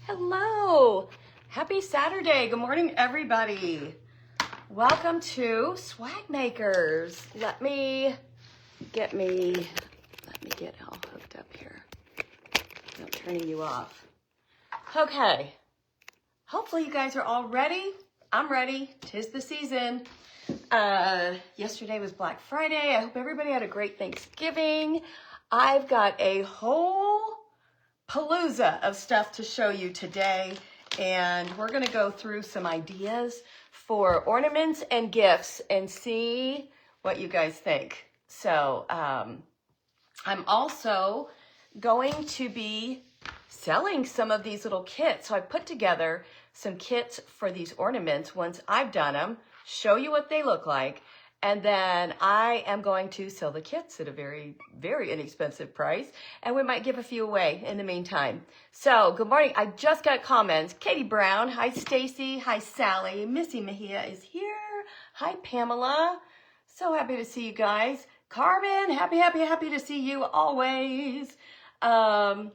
Hello. Happy Saturday. Good morning, everybody. Welcome to Swag Makers. Let me get all hooked up here. I'm turning you off. Okay. Hopefully you guys are all ready. I'm ready. 'Tis the season. Yesterday was Black Friday. I hope everybody had a great Thanksgiving. I've got a whole palooza of stuff to show you today, and we're going to go through some ideas for ornaments and gifts and see what you guys think. So I'm also going to be selling some of these little kits. So I put together some kits for these ornaments once I've done them, show you what they look like, and then I am going to sell the kits at a very, very inexpensive price. And we might give a few away in the meantime. So good morning. I just got comments. Katie Brown. Hi, Stacy. Hi, Sally. Missy Mejia is here. Hi, Pamela. So happy to see you guys. Carmen. Happy to see you always. Hi,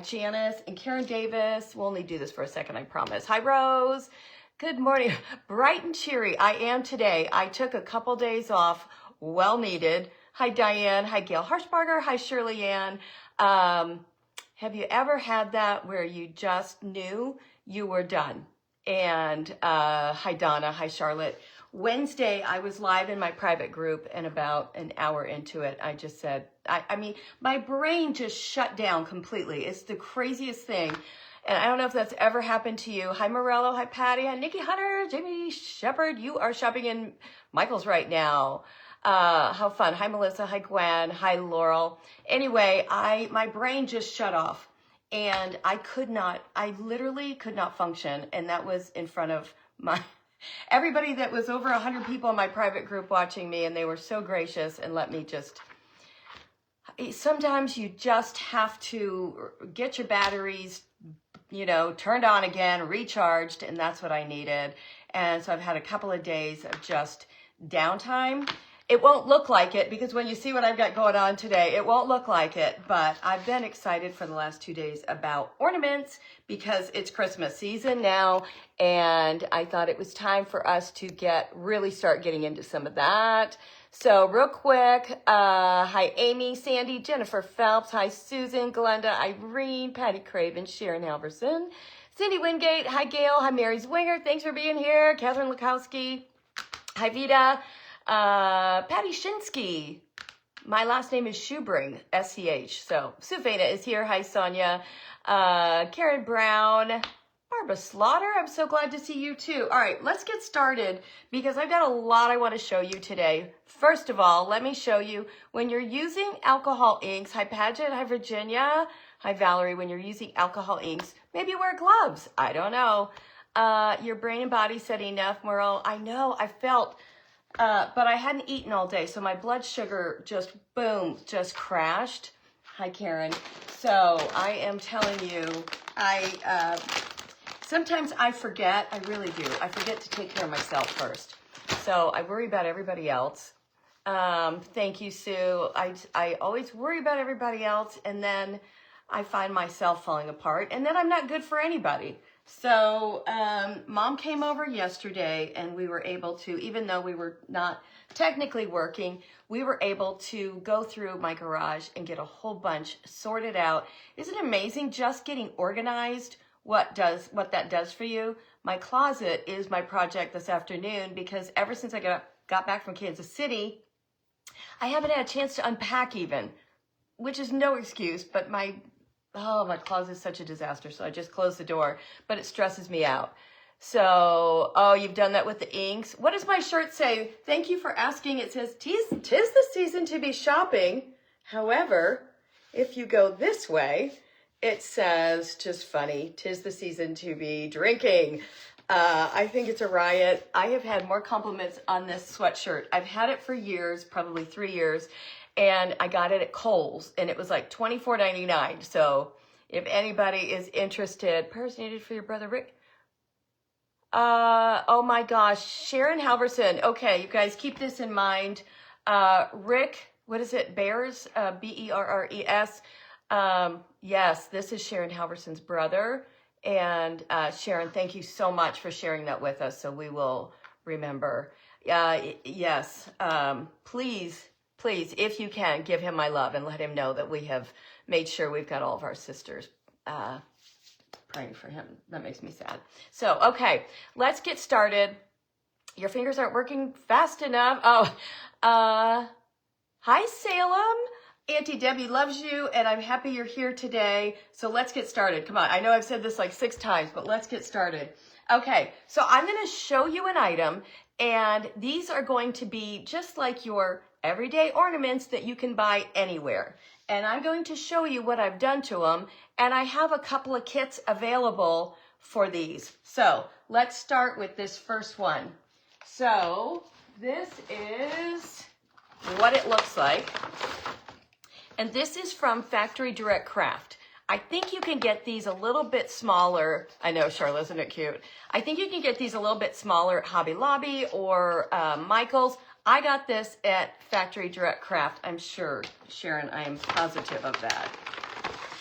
Janice and Karen Davis. We'll only do this for a second, I promise. Hi, Rose. Good morning. Bright and cheery. I am today. I took a couple days off. Well needed. Hi, Diane. Hi, Gail Harshbarger. Hi, Shirley Ann. Have you ever had that where you just knew you were done? And hi, Donna. Hi, Charlotte. Wednesday, I was live in my private group, and about an hour into it, I just said, I mean, my brain just shut down completely. It's the craziest thing. And I don't know if that's ever happened to you. Hi, Morello. Hi, Patty. Hi, Nikki Hunter. Jamie Shepard. You are shopping in Michael's right now. How fun. Hi, Melissa. Hi, Gwen. Hi, Laurel. Anyway, my brain just shut off. And I literally could not function. And that was in front of everybody that was over 100 people in my private group watching me. And they were so gracious and let me sometimes you just have to get your batteries turned on again, recharged, and that's what I needed. And so I've had a couple of days of just downtime. It won't look like it because when you see what I've got going on today, it won't look like it, but I've been excited for the last 2 days about ornaments because it's Christmas season now, and I thought it was time for us to really start getting into some of that. So real quick, hi, Amy, Sandy, Jennifer Phelps. Hi, Susan, Glenda, Irene, Patty Craven, Sharon Halverson, Cindy Wingate. Hi, Gail. Hi, Mary Zwinger. Thanks for being here. Catherine Lukowski. Hi, Vita. Patty Shinsky. My last name is Schubring, S-C-H. So Sufena is here. Hi, Sonia. Karen Brown. Barbara Slaughter, I'm so glad to see you too. All right, let's get started because I've got a lot I want to show you today. First of all, let me show you when you're using alcohol inks. Hi, Paget. Hi, Virginia. Hi, Valerie. When you're using alcohol inks, maybe wear gloves. I don't know. Your brain and body said enough, Merle. I know, I felt, but I hadn't eaten all day, so my blood sugar just crashed. Hi, Karen. So I am telling you, sometimes I forget, I really do. I forget to take care of myself first. So I worry about everybody else. Thank you, Sue. I always worry about everybody else, and then I find myself falling apart, and then I'm not good for anybody. So Mom came over yesterday, and we were able to, even though we were not technically working, we were able to go through my garage and get a whole bunch sorted out. Isn't it amazing just getting organized? What that does for you? My closet is my project this afternoon because ever since I got back from Kansas City, I haven't had a chance to unpack even, which is no excuse, but my closet is such a disaster, so I just closed the door, but it stresses me out. So, you've done that with the inks. What does my shirt say? Thank you for asking. It says, "'Tis the season to be shopping. However, if you go this way, it says, just funny, 'tis the season to be drinking." I think it's a riot. I have had more compliments on this sweatshirt. I've had it for years, probably 3 years, and I got it at Kohl's, and it was like $24.99. So if anybody is interested, prayers needed for your brother Rick. Oh my gosh, Sharon Halverson. Okay, you guys keep this in mind. Rick, what is it? Bears, B-E-R-R-E-S. Yes, this is Sharon Halverson's brother. And Sharon, thank you so much for sharing that with us. So we will remember. Yes, please, please, if you can, give him my love and let him know that we have made sure we've got all of our sisters praying for him. That makes me sad. So, okay, let's get started. Your fingers aren't working fast enough. Oh, hi, Salem. Auntie Debbie loves you, and I'm happy you're here today. So let's get started. Come on. I know I've said this like 6 times, but let's get started. Okay, so I'm going to show you an item, and these are going to be just like your everyday ornaments that you can buy anywhere. And I'm going to show you what I've done to them, and I have a couple of kits available for these. So let's start with this first one. So this is what it looks like. And this is from Factory Direct Craft. I think you can get these a little bit smaller. I know, Charlotte, isn't it cute? I think you can get these a little bit smaller at Hobby Lobby or Michael's. I got this at Factory Direct Craft. I'm sure, Sharon, I am positive of that.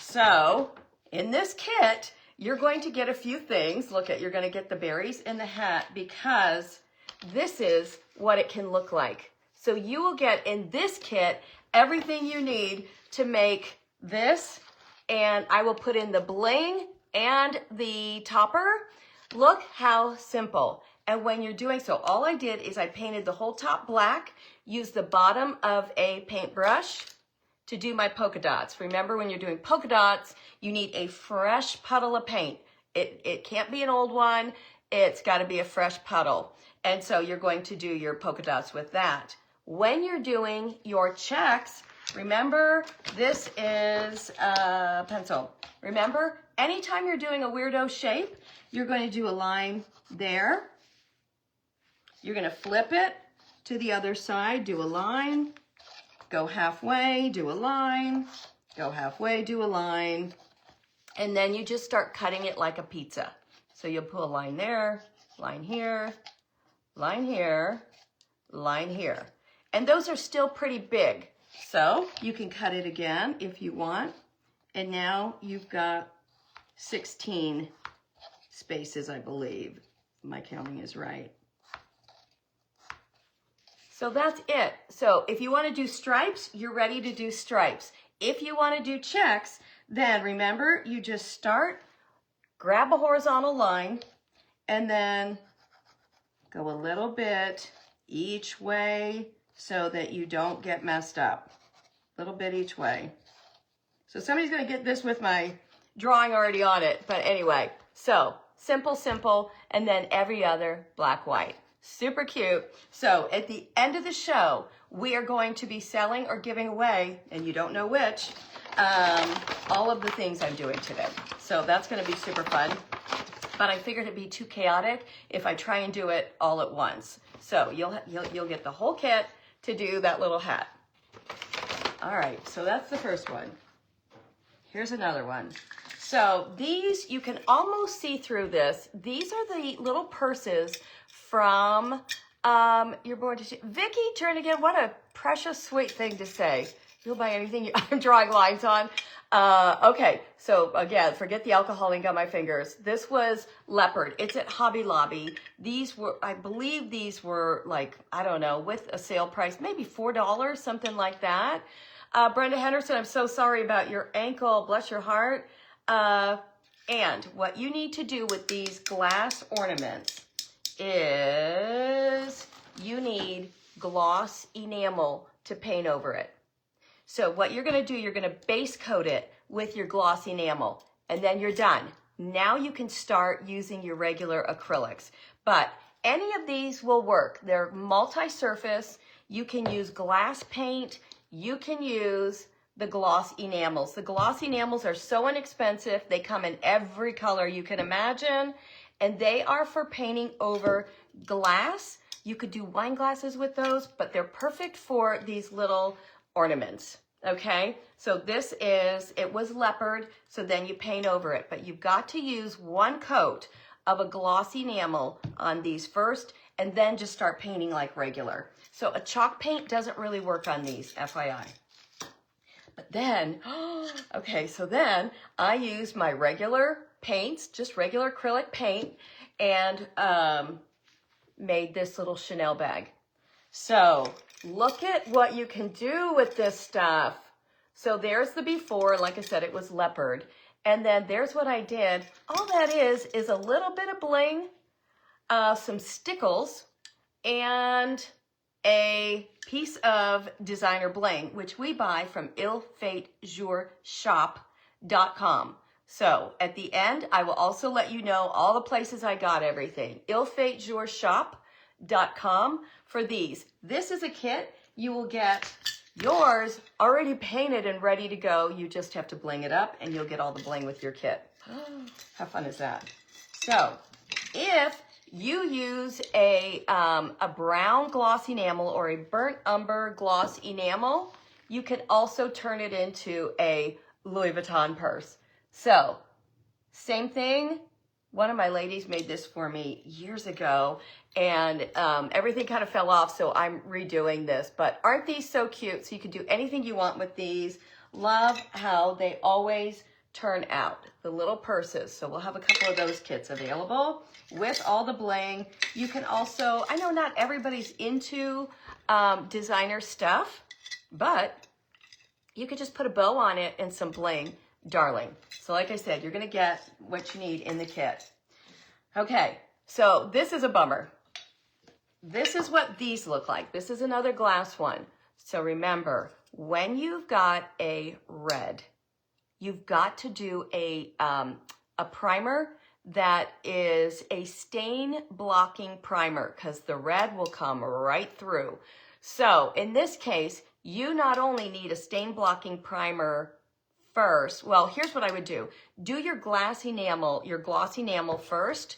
So in this kit, you're going to get a few things. Look at, you're going to get the berries in the hat because this is what it can look like. So you will get in this kit everything you need to make this, and I will put in the bling and the topper. Look how simple. And when you're doing so, all I did is I painted the whole top black, used the bottom of a paintbrush to do my polka dots. Remember, when you're doing polka dots, you need a fresh puddle of paint. It can't be an old one. It's got to be a fresh puddle. And so you're going to do your polka dots with that. When you're doing your checks, remember, this is a pencil. Remember, anytime you're doing a weirdo shape, you're going to do a line there. You're going to flip it to the other side, do a line, go halfway, do a line, go halfway, do a line, and then you just start cutting it like a pizza. So you'll put a line there, line here, line here, line here. And those are still pretty big. So you can cut it again if you want. And now you've got 16 spaces, I believe. My counting is right. So that's it. So if you want to do stripes, you're ready to do stripes. If you want to do checks, then remember, you just start, grab a horizontal line, and then go a little bit each way so that you don't get messed up. A little bit each way. So somebody's going to get this with my drawing already on it. But anyway, so simple, simple, and then every other black, white. Super cute. So at the end of the show, we are going to be selling or giving away, and you don't know which, all of the things I'm doing today. So that's going to be super fun. But I figured it'd be too chaotic if I try and do it all at once. So you'll get the whole kit to do that little hat. All right, so that's the first one. Here's another one. So these, you can almost see through this. These are the little purses from You're Born to Share. Vicky Jernigan, what a precious, sweet thing to say. You'll buy anything I'm drawing lines on. Okay, so again, forget the alcohol ink on my fingers. This was leopard. It's at Hobby Lobby. These were, I believe these were like, I don't know, with a sale price, maybe $4, something like that. Brenda Henderson, I'm so sorry about your ankle. Bless your heart. And what you need to do with these glass ornaments is you need gloss enamel to paint over it. So what you're going to do, you're going to base coat it with your gloss enamel, and then you're done. Now you can start using your regular acrylics. But any of these will work. They're multi-surface. You can use glass paint. You can use the gloss enamels. The gloss enamels are so inexpensive. They come in every color you can imagine, and they are for painting over glass. You could do wine glasses with those, but they're perfect for these little ornaments. Okay, so this is, it was leopard, so then you paint over it, but you've got to use one coat of a gloss enamel on these first, and then just start painting like regular. So a chalk paint doesn't really work on these, FYI. Then, okay, so then I used my regular paints, just regular acrylic paint, and made this little Chanel bag. So look at what you can do with this stuff. So there's the before, like I said, it was leopard. And then there's what I did. All that is a little bit of bling, some stickles, and a piece of designer bling, which we buy from ilfatejourshop.com. So at the end, I will also let you know all the places I got everything. ilfatejourshop.com for these. This is a kit. You will get yours already painted and ready to go. You just have to bling it up and you'll get all the bling with your kit. How fun is that? So if you use a brown gloss enamel or a burnt umber gloss enamel, you can also turn it into a Louis Vuitton purse. So same thing. One of my ladies made this for me years ago, and everything kind of fell off, so I'm redoing this. But aren't these so cute? So you can do anything you want with these. Love how they always turn out, the little purses. So we'll have a couple of those kits available with all the bling. You can also, I know not everybody's into designer stuff, but you could just put a bow on it and some bling, darling. So like I said, you're gonna get what you need in the kit. Okay, so this is a bummer. This is what these look like. This is another glass one. So remember, when you've got a red, you've got to do a primer that is a stain blocking primer, because the red will come right through. So in this case, you not only need a stain blocking primer first. Well, here's what I would do. Do your gloss enamel first.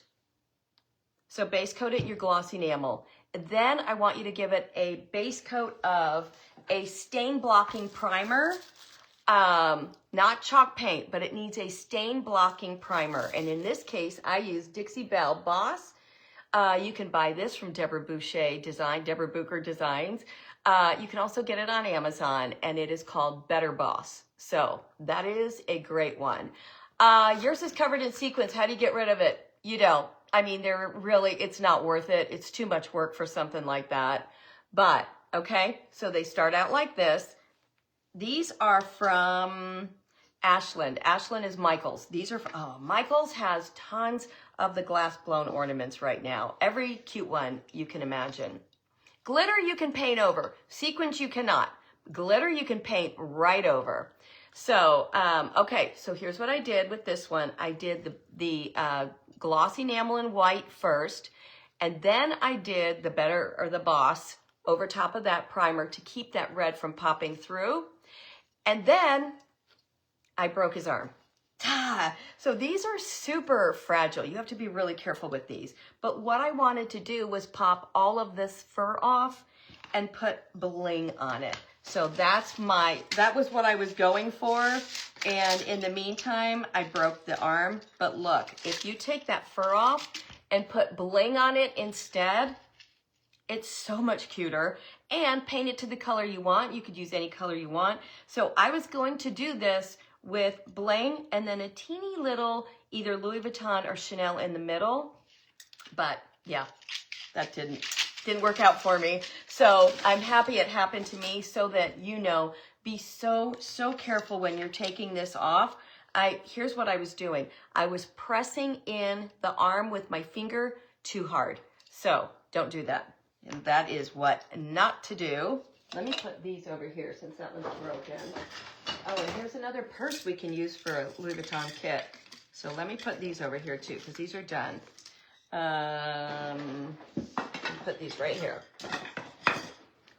So base coat it your gloss enamel. Then I want you to give it a base coat of a stain blocking primer. Not chalk paint, but it needs a stain blocking primer. And in this case, I use Dixie Belle Boss. You can buy this from Deborah Boucher Deborah Booker Designs. You can also get it on Amazon, and it is called Better Boss. So that is a great one. Yours is covered in sequins. How do you get rid of it? You don't. I mean, it's not worth it. It's too much work for something like that. But, okay, so they start out like this. These are from Ashland. Ashland is Michael's. These are, Michael's has tons of the glass blown ornaments right now. Every cute one you can imagine. Glitter you can paint over. Sequins you cannot. Glitter you can paint right over. So, okay, so here's what I did with this one. I did the gloss enamel in white first, and then I did the Boss over top of that primer to keep that red from popping through. And then I broke his arm. So these are super fragile. You have to be really careful with these. But what I wanted to do was pop all of this fur off and put bling on it. So that was what I was going for. And in the meantime, I broke the arm. But look, if you take that fur off and put bling on it instead, it's so much cuter. And paint it to the color you want. You could use any color you want. So I was going to do this with bling and then a teeny little either Louis Vuitton or Chanel in the middle. But yeah, that didn't work out for me. So I'm happy it happened to me, so that you know, be so careful when you're taking this off. Here's what I was doing. I was pressing in the arm with my finger too hard. So don't do that. And that is what not to do. Let me put these over here since that one's broken. Oh, and here's another purse we can use for a Louis Vuitton kit. So let me put these over here too, because these are done. Put these right here.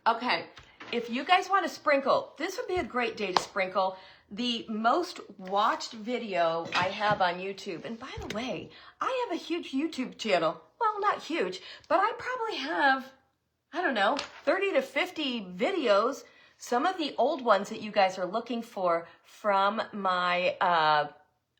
Okay, if you guys want to sprinkle, this would be a great day to sprinkle. The most watched video I have on YouTube, and by the way, I have a huge YouTube channel. Well, not huge, but I probably have, I don't know, 30 to 50 videos. Some of the old ones that you guys are looking for from my,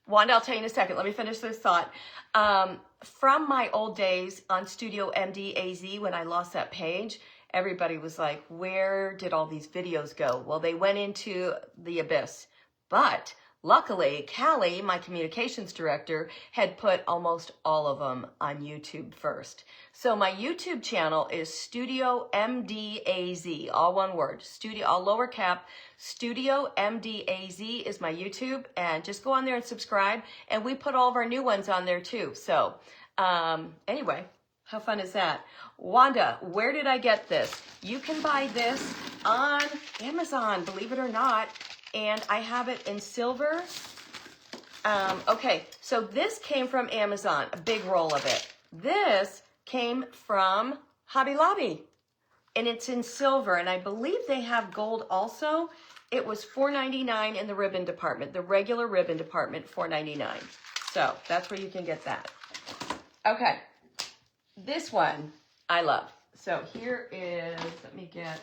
Wanda, I'll tell you in a second. Let me finish this thought. From my old days on Studio MD AZ when I lost that page, everybody was like, where did all these videos go? Well, they went into the abyss. But luckily, Callie, my communications director, had put almost all of them on YouTube first. So my YouTube channel is Studio MDAZ, all one word, Studio, all lower cap, Studio MDAZ is my YouTube, and just go on there and subscribe, and we put all of our new ones on there too. So anyway, how fun is that? Wanda, where did I get this? You can buy this on Amazon, believe it or not, and I have it in silver. Okay, so this came from Amazon, a big roll of it. This came from Hobby Lobby, and it's in silver, and I believe they have gold also. It was $4.99 in the ribbon department, the regular ribbon department, $4.99. So that's where you can get that. Okay, this one I love. So here is, let me get,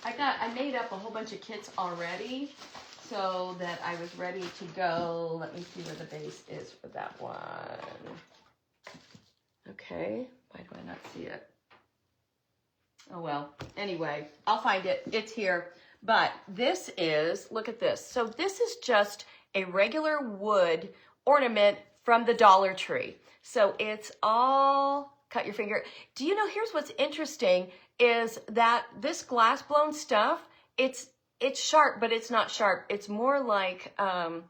I made up a whole bunch of kits already so that I was ready to go. Let me see where the base is for that one. Okay, why do I not see it? Oh well, anyway, I'll find it. It's here. But this is, look at this. So this is just a regular wood ornament from the Dollar Tree. So it's all, cut your finger. Do you know, here's what's interesting is that this glass blown stuff, it's sharp, but it's not sharp. It's more like how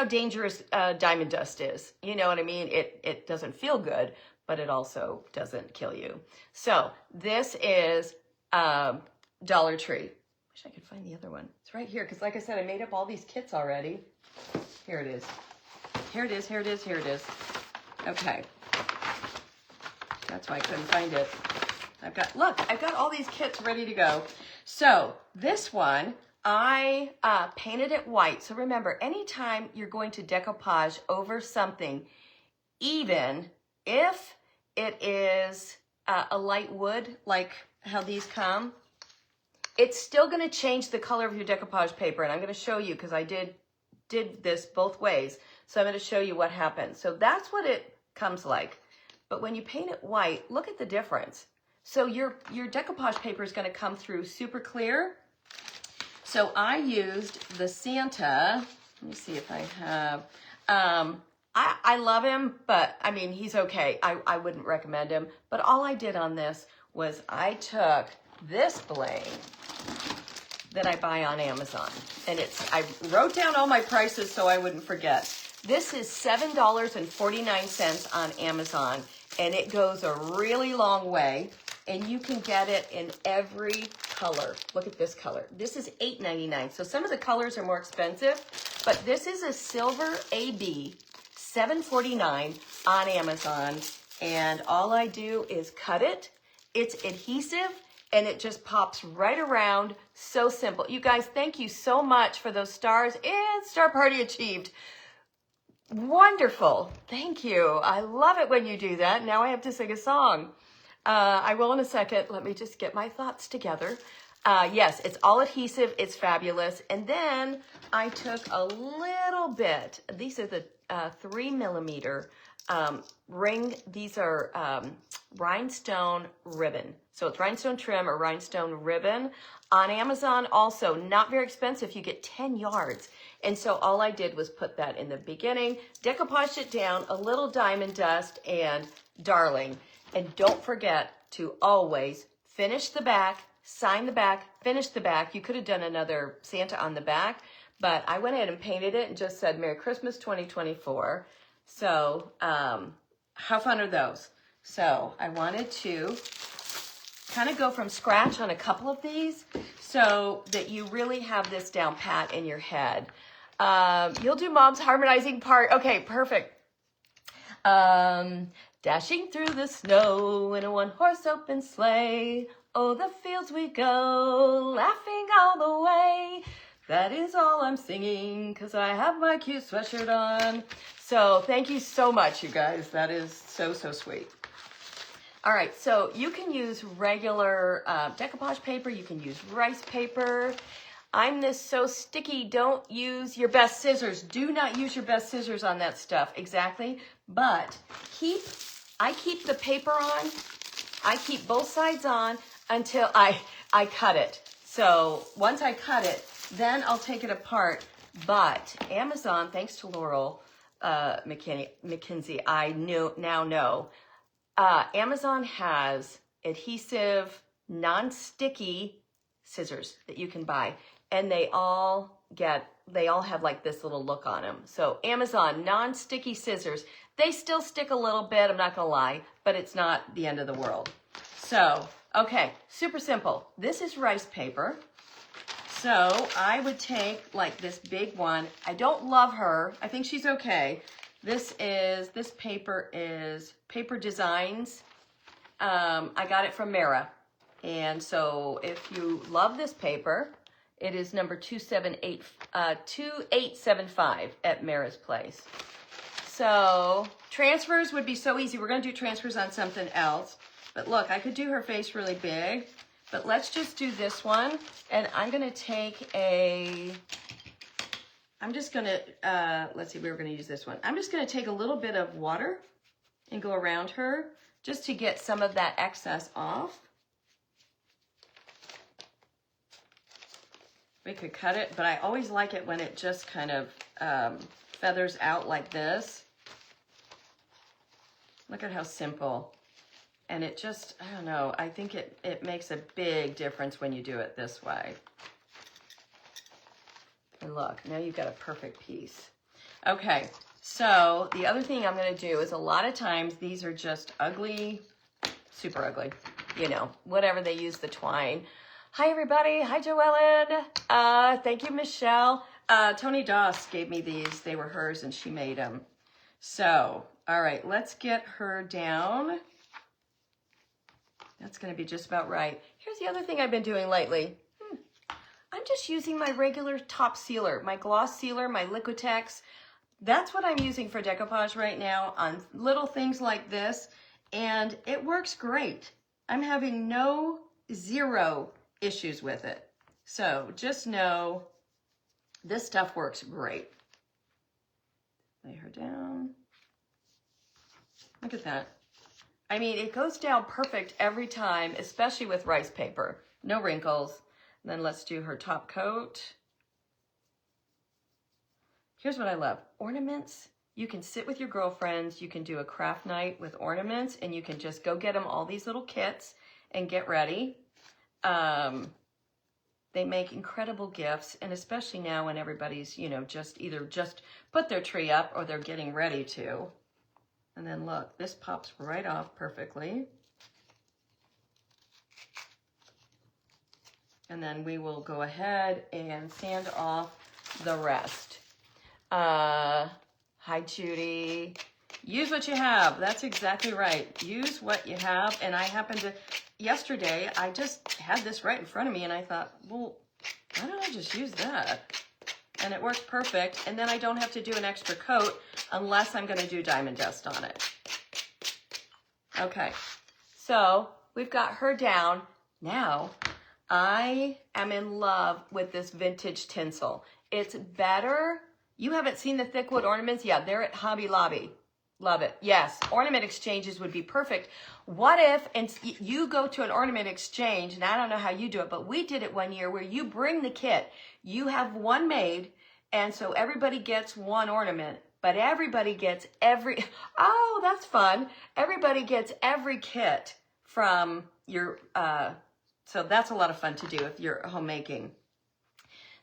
dangerous diamond dust is. You know what I mean? It doesn't feel good, but it also doesn't kill you. So this is Dollar Tree. Wish I could find the other one. It's right here, because like I said, I made up all these kits already. Here it is. Here it is, here it is, here it is. Okay. That's why I couldn't find it. I've got all these kits ready to go. So this one, I painted it white. So remember, anytime you're going to decoupage over something, even if it is a light wood, like how these come, it's still going to change the color of your decoupage paper. And I'm going to show you, because I did this both ways. So I'm going to show you what happens. So that's what it comes like. But when you paint it white, look at the difference. So your decoupage paper is going to come through super clear. So I used the Santa. Let me see if I have. I love him, but I mean, he's okay. I wouldn't recommend him. But all I did on this was I took this bling that I buy on Amazon. And I wrote down all my prices so I wouldn't forget. This is $7.49 on Amazon, and it goes a really long way, and you can get it in every color. Look at this color. This is $8.99, so some of the colors are more expensive, but this is a silver AB, $7.49 on Amazon, and all I do is cut it. It's adhesive, and it just pops right around. So simple. You guys, thank you so much for those stars, and Star Party achieved. Wonderful. Thank you. I love it when you do that. Now I have to sing a song. I will in a second. Let me just get my thoughts together. Yes, it's all adhesive. It's fabulous. And then I took a little bit. These are the 3mm ring. These are rhinestone ribbon. So it's rhinestone trim or rhinestone ribbon. On Amazon also, not very expensive. You get 10 yards. And so all I did was put that in the beginning, decoupaged it down, a little diamond dust, and darling. And don't forget to always finish the back, sign the back, finish the back. You could have done another Santa on the back, but I went ahead and painted it and just said Merry Christmas 2024. So how fun are those? So I wanted to kind of go from scratch on a couple of these so that you really have this down pat in your head. You'll do Mom's harmonizing part. Okay, perfect. Dashing through the snow in a one-horse open sleigh. Oh, the fields we go, laughing all the way. That is all I'm singing, because I have my cute sweatshirt on. So thank you so much, you guys. That is so, so sweet. All right, so you can use regular decoupage paper. You can use rice paper. I'm this so sticky. Don't use your best scissors. Do not use your best scissors on that stuff. Exactly. But I keep the paper on. I keep both sides on. until I cut it. So once I cut it, then I'll take it apart. But Amazon, thanks to Laurel McKinsey, I now know Amazon has adhesive, non-sticky scissors that you can buy, and they all have like this little look on them. So Amazon non-sticky scissors, they still stick a little bit, I'm not gonna lie, but it's not the end of the world. So, okay, super simple. This is rice paper. So I would take like this big one. I don't love her. I think she's okay. This paper is Paper Designs. I got it from Mara. And so if you love this paper, it is number 2875 at Mara's place. So transfers would be so easy. We're going to do transfers on something else. But look, I could do her face really big. But let's just do this one. And I'm going to take let's see, we were going to use this one. I'm just going to take a little bit of water and go around her just to get some of that excess off. We could cut it, but I always like it when it just kind of feathers out like this. Look at how simple. And it just, I don't know, I think it makes a big difference when you do it this way. And look, now you've got a perfect piece. Okay, so the other thing I'm going to do is a lot of times these are just ugly, super ugly, you know, whatever they use the twine. Hi, everybody. Hi, Joellen. Thank you, Michelle. Tony Doss gave me these. They were hers, and she made them. So, all right, let's get her down. That's going to be just about right. Here's the other thing I've been doing lately. I'm just using my regular top sealer, my gloss sealer, my Liquitex. That's what I'm using for decoupage right now on little things like this, and it works great. I'm having zero issues with it. So just know this stuff works great. Lay her down. Look at that. I mean, it goes down perfect every time, especially with rice paper. No wrinkles. And then let's do her top coat. Here's what I love. Ornaments. You can sit with your girlfriends. You can do a craft night with ornaments, and you can just go get them all these little kits and get ready. They make incredible gifts, and especially now when everybody's, you know, just put their tree up or they're getting ready to. And then look, this pops right off perfectly. And then we will go ahead and sand off the rest. Hi, Judy. Use what you have. That's exactly right. Use what you have. And I happened to, yesterday, I just had this right in front of me, and I thought, well, why don't I just use that? And it works perfect. And then I don't have to do an extra coat unless I'm going to do diamond dust on it. Okay, so we've got her down. Now, I am in love with this vintage tinsel. It's better. You haven't seen the thick wood ornaments? Yeah, they're at Hobby Lobby. Love it. Yes, ornament exchanges would be perfect. What if you go to an ornament exchange, and I don't know how you do it, but we did it one year where you bring the kit. You have one made, and so everybody gets one ornament, but everybody gets oh, that's fun. Everybody gets every kit from your, so that's a lot of fun to do if you're homemaking.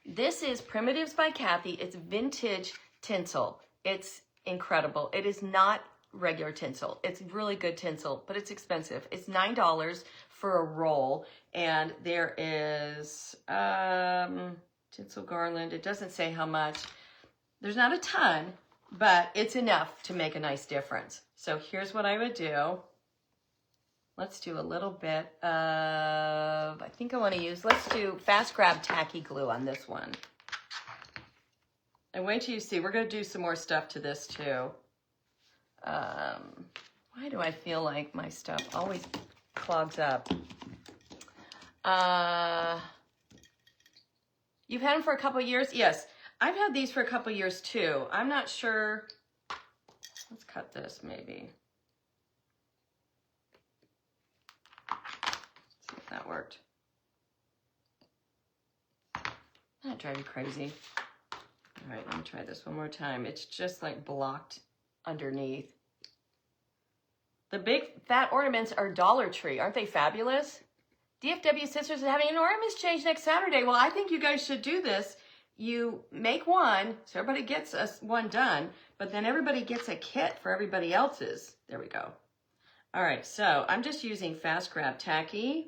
This is Primitives by Kathy. It's vintage tinsel. It's incredible. It is not regular tinsel. It's really good tinsel, but it's expensive. It's $9 for a roll, and there is tinsel garland. It doesn't say how much. There's not a ton, but it's enough to make a nice difference. So here's what I would do. Let's do a little bit of, I think I want to use, let's do Fast Grab Tacky Glue on this one. And wait till you see, we're going to do some more stuff to this too. Why do I feel like my stuff always clogs up? You've had them for a couple years? Yes, I've had these for a couple years too. I'm not sure. Let's cut this maybe. see if that worked. That drive you crazy. All right, let me try this one more time. It's just like blocked underneath. The big fat ornaments are Dollar Tree. Aren't they fabulous? DFW Sisters is having an ornaments change next Saturday. Well, I think you guys should do this. You make one, so everybody gets one done, but then everybody gets a kit for everybody else's. There we go. All right, so I'm just using Fast Grab Tacky.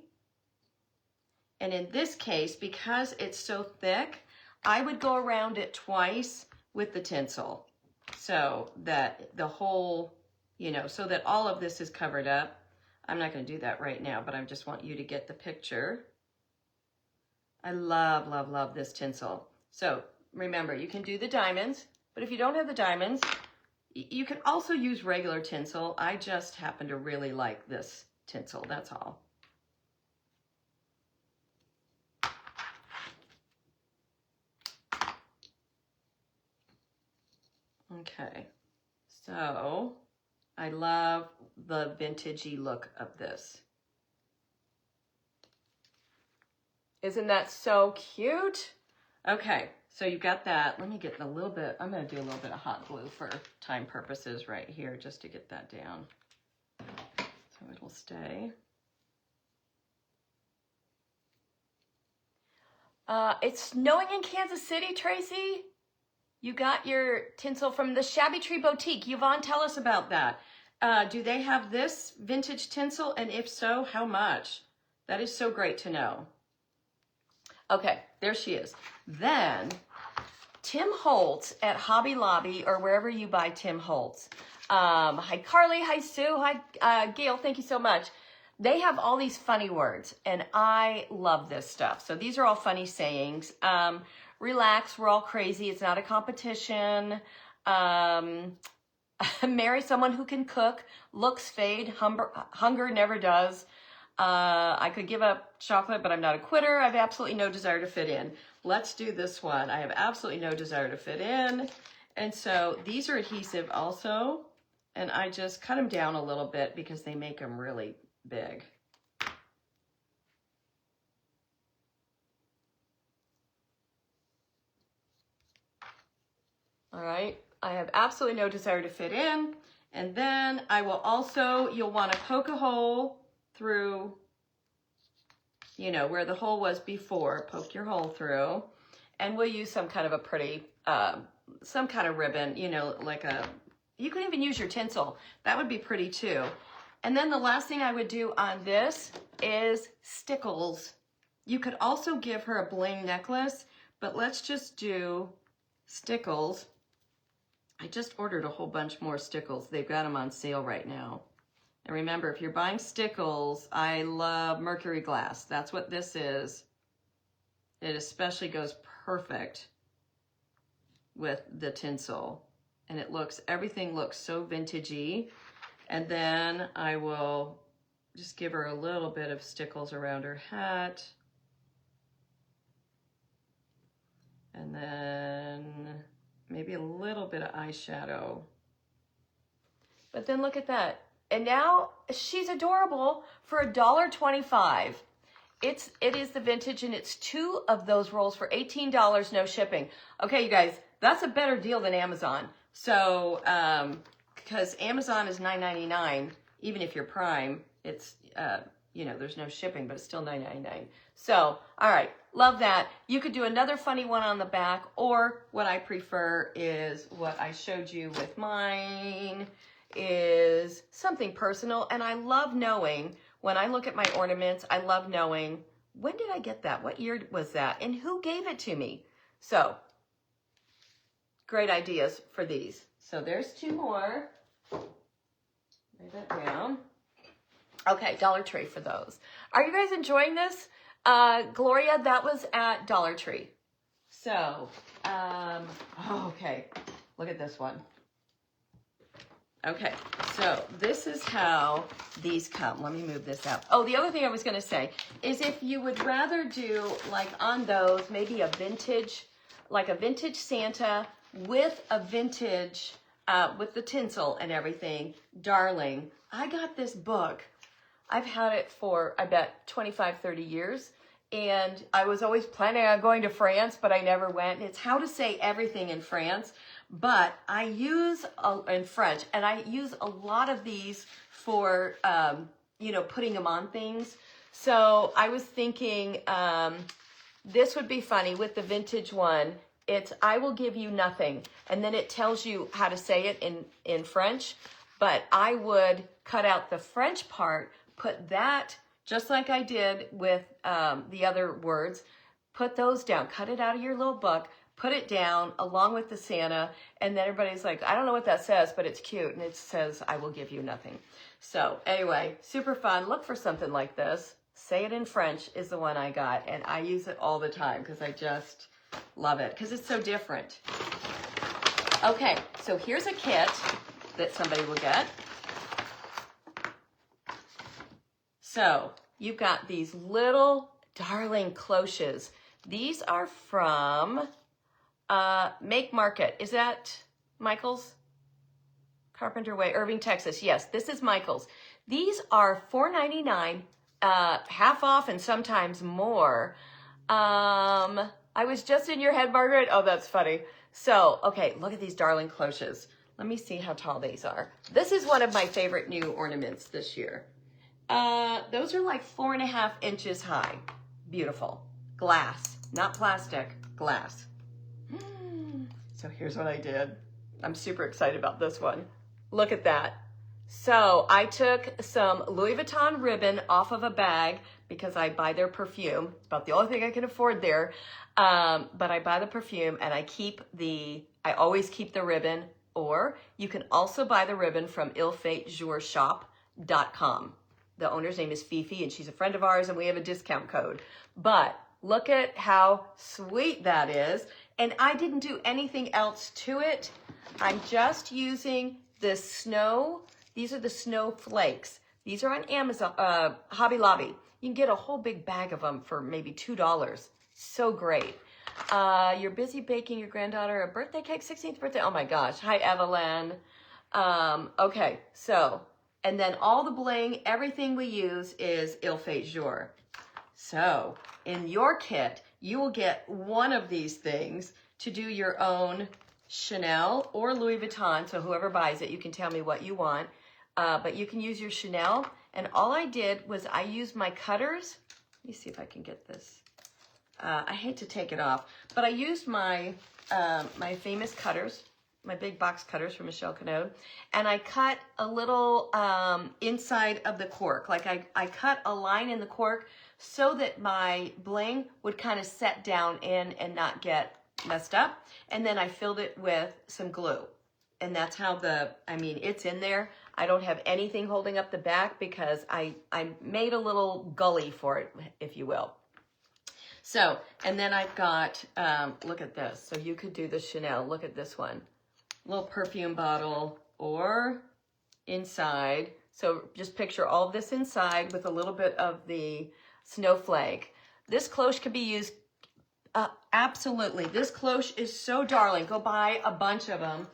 And in this case, because it's so thick, I would go around it twice with the tinsel so that the whole, you know, so that all of this is covered up. I'm not going to do that right now, but I just want you to get the picture. I love, love, love this tinsel. So remember, you can do the diamonds, but if you don't have the diamonds, you can also use regular tinsel. I just happen to really like this tinsel, that's all. Okay, so I love the vintagey look of this. Isn't that so cute? Okay, so you got that. Let me get a little bit, I'm gonna do a little bit of hot glue for time purposes right here just to get that down. So it'll stay. It's snowing in Kansas City, Tracy. You got your tinsel from the Shabby Tree Boutique. Yvonne, tell us about that. Do they have this vintage tinsel? And if so, how much? That is so great to know. Okay, there she is. Then, Tim Holtz at Hobby Lobby or wherever you buy Tim Holtz. Hi, Carly. Hi, Sue. Hi, Gail. Thank you so much. They have all these funny words, and I love this stuff. So these are all funny sayings. Relax, we're all crazy. It's not a competition. Marry someone who can cook. Looks fade. Hunger never does. I could give up chocolate, but I'm not a quitter. I have absolutely no desire to fit in. Let's do this one. I have absolutely no desire to fit in. And so these are adhesive also. And I just cut them down a little bit because they make them really big. All right, I have absolutely no desire to fit in. And then I will also, you'll want to poke a hole through, you know, where the hole was before, poke your hole through. And we'll use some kind of a pretty, some kind of ribbon, you know, like a, you can even use your tinsel. That would be pretty too. And then the last thing I would do on this is stickles. You could also give her a bling necklace, but let's just do stickles. I just ordered a whole bunch more stickles. They've got them on sale right now. And remember, if you're buying stickles, I love mercury glass. That's what this is. It especially goes perfect with the tinsel. And it looks, everything looks so vintagey. And then I will just give her a little bit of stickles around her hat. And then maybe a little bit of eyeshadow. But then look at that. And now she's adorable for $1.25. It is the vintage, and it's 2 of those rolls for $18, no shipping. Okay, you guys, that's a better deal than Amazon. So, because Amazon is $9.99, even if you're Prime, it's, you know, there's no shipping, but it's still $9.99. So, all right, love that. You could do another funny one on the back, or what I prefer is what I showed you with mine, is something personal. And I love knowing, when I look at my ornaments, I love knowing, when did I get that? What year was that? And who gave it to me? So, great ideas for these. So there's 2 more. Lay that down. Okay, Dollar Tree for those. Are you guys enjoying this? Gloria, that was at Dollar Tree. So, okay, look at this one. Okay, so this is how these come. Let me move this out. Oh, the other thing I was going to say is if you would rather do, like on those, maybe a vintage, like a vintage Santa with a vintage, with the tinsel and everything, darling, I got this book I've had it for, I bet, 25, 30 years. And I was always planning on going to France, but I never went. It's how to say everything in France. But I use, in French, and I use a lot of these for, you know, putting them on things. So I was thinking this would be funny with the vintage one. It's, I will give you nothing. And then it tells you how to say it in French. But I would cut out the French part, put that, just like I did with the other words, put those down, cut it out of your little book, put it down along with the Santa, and then everybody's like, I don't know what that says, but it's cute, and it says, I will give you nothing. So anyway, super fun. Look for something like this. Say it in French is the one I got, and I use it all the time because I just love it because it's so different. Okay, so here's a kit that somebody will get. So you've got these little darling cloches. These are from Make Market. Is that Michael's? Carpenter Way, Irving, Texas. Yes, this is Michael's. These are $4.99, half off and sometimes more. I was just in your head, Margaret. Oh, that's funny. So, okay, look at these darling cloches. Let me see how tall these are. This is one of my favorite new ornaments this year. Those are like 4.5 inches high. Beautiful. Glass, not plastic, glass. So here's what I did. I'm super excited about this one. Look at that. So I took some Louis Vuitton ribbon off of a bag because I buy their perfume. It's about the only thing I can afford there. But I buy the perfume and I always keep the ribbon, or you can also buy the ribbon from ilfaitejurshop.com. The owner's name is Fifi, and she's a friend of ours, and we have a discount code. But look at how sweet that is. And I didn't do anything else to it. I'm just using the snow. These are the snowflakes. These are on Amazon, Hobby Lobby. You can get a whole big bag of them for maybe $2. So great. You're busy baking your granddaughter a birthday cake, 16th birthday. Oh my gosh. Hi, Evelyn. Okay, so... And then all the bling, everything we use is Il Fate Jour. So in your kit, you will get one of these things to do your own Chanel or Louis Vuitton. So whoever buys it, you can tell me what you want. But you can use your Chanel. And all I did was I used my cutters. Let me see if I can get this. I hate to take it off, but I used my my famous cutters, my big box cutters from Michelle Canode, and I cut a little inside of the cork. Like I cut a line in the cork so that my bling would kind of set down in and not get messed up. And then I filled it with some glue. And that's how it's in there. I don't have anything holding up the back because I made a little gully for it, if you will. So, and then I've got, look at this. So you could do the Chanel. Look at this one. Little perfume bottle or inside. So just picture all of this inside with a little bit of the snowflake. This cloche could be used, absolutely. This cloche is so darling. Go buy a bunch of them.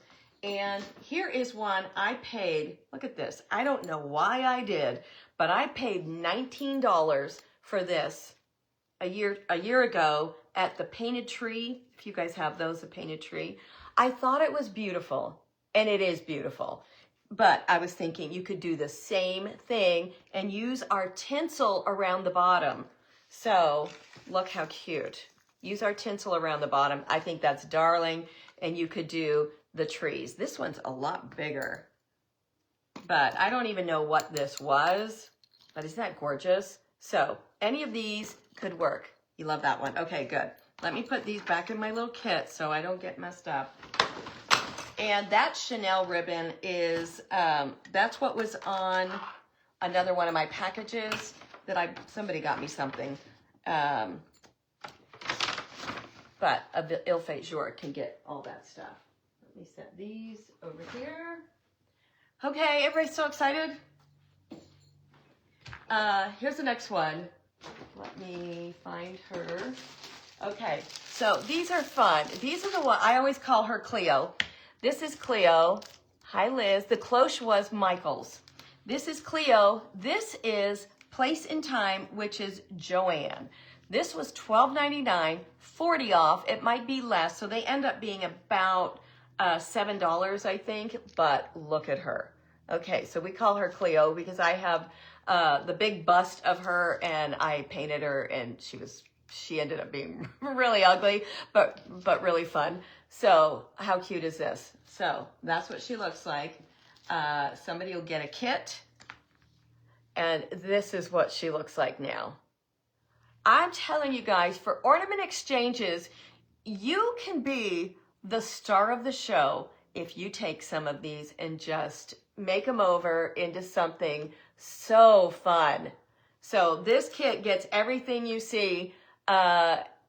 And here is one I paid, look at this. I don't know why I did, but I paid $19 for this a year ago at the Painted Tree. If you guys have those, the Painted Tree. I thought it was beautiful, and it is beautiful. But I was thinking you could do the same thing and use our tinsel around the bottom. So look how cute. Use our tinsel around the bottom. I think that's darling. And you could do the trees. This one's a lot bigger. But I don't even know what this was. But isn't that gorgeous? So any of these could work. You love that one. Okay, good. Let me put these back in my little kit so I don't get messed up. And that Chanel ribbon is, that's what was on another one of my packages that somebody got me something. But Il Fate Jour can get all that stuff. Let me set these over here. Okay, everybody's so excited? Here's the next one. Let me find her. Okay, so these are fun. These are the one, I always call her Cleo. This is Cleo. Hi, Liz. The cloche was Michael's. This is Cleo. This is Place in Time, which is Joanne. This was $12.99, 40 off. It might be less, so they end up being about $7, I think, but look at her. Okay, so we call her Cleo because I have the big bust of her, and I painted her, and she ended up being really ugly, but really fun. So how cute is this? So that's what she looks like. Somebody will get a kit, and this is what she looks like now. I'm telling you guys, for ornament exchanges, you can be the star of the show if you take some of these and just make them over into something so fun. So this kit gets everything you see,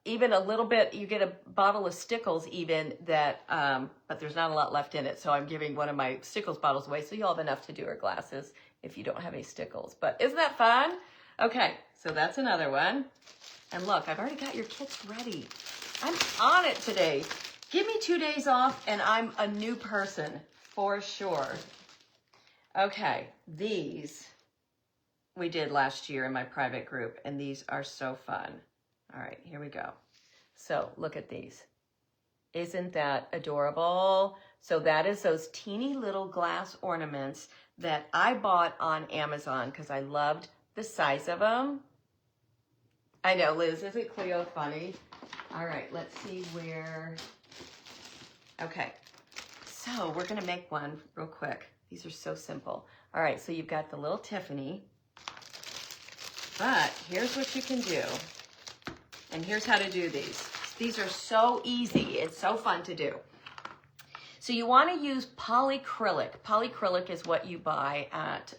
even a little bit. You get a bottle of Stickles even that, but there's not a lot left in it. So I'm giving one of my Stickles bottles away. So you'll have enough to do her glasses if you don't have any Stickles. But isn't that fun? Okay, so that's another one. And look, I've already got your kits ready. I'm on it today. Give me 2 days off and I'm a new person for sure. Okay, these we did last year in my private group, and these are so fun. All right, here we go. So look at these. Isn't that adorable? So that is those teeny little glass ornaments that I bought on Amazon because I loved the size of them. I know, Liz, isn't Cleo funny? All right, let's see where. Okay, so we're gonna make one real quick. These are so simple. All right, so you've got the little Tiffany, but here's what you can do. And here's how to do these. These are so easy. It's so fun to do. So you want to use polycrylic. Polycrylic is what you buy at,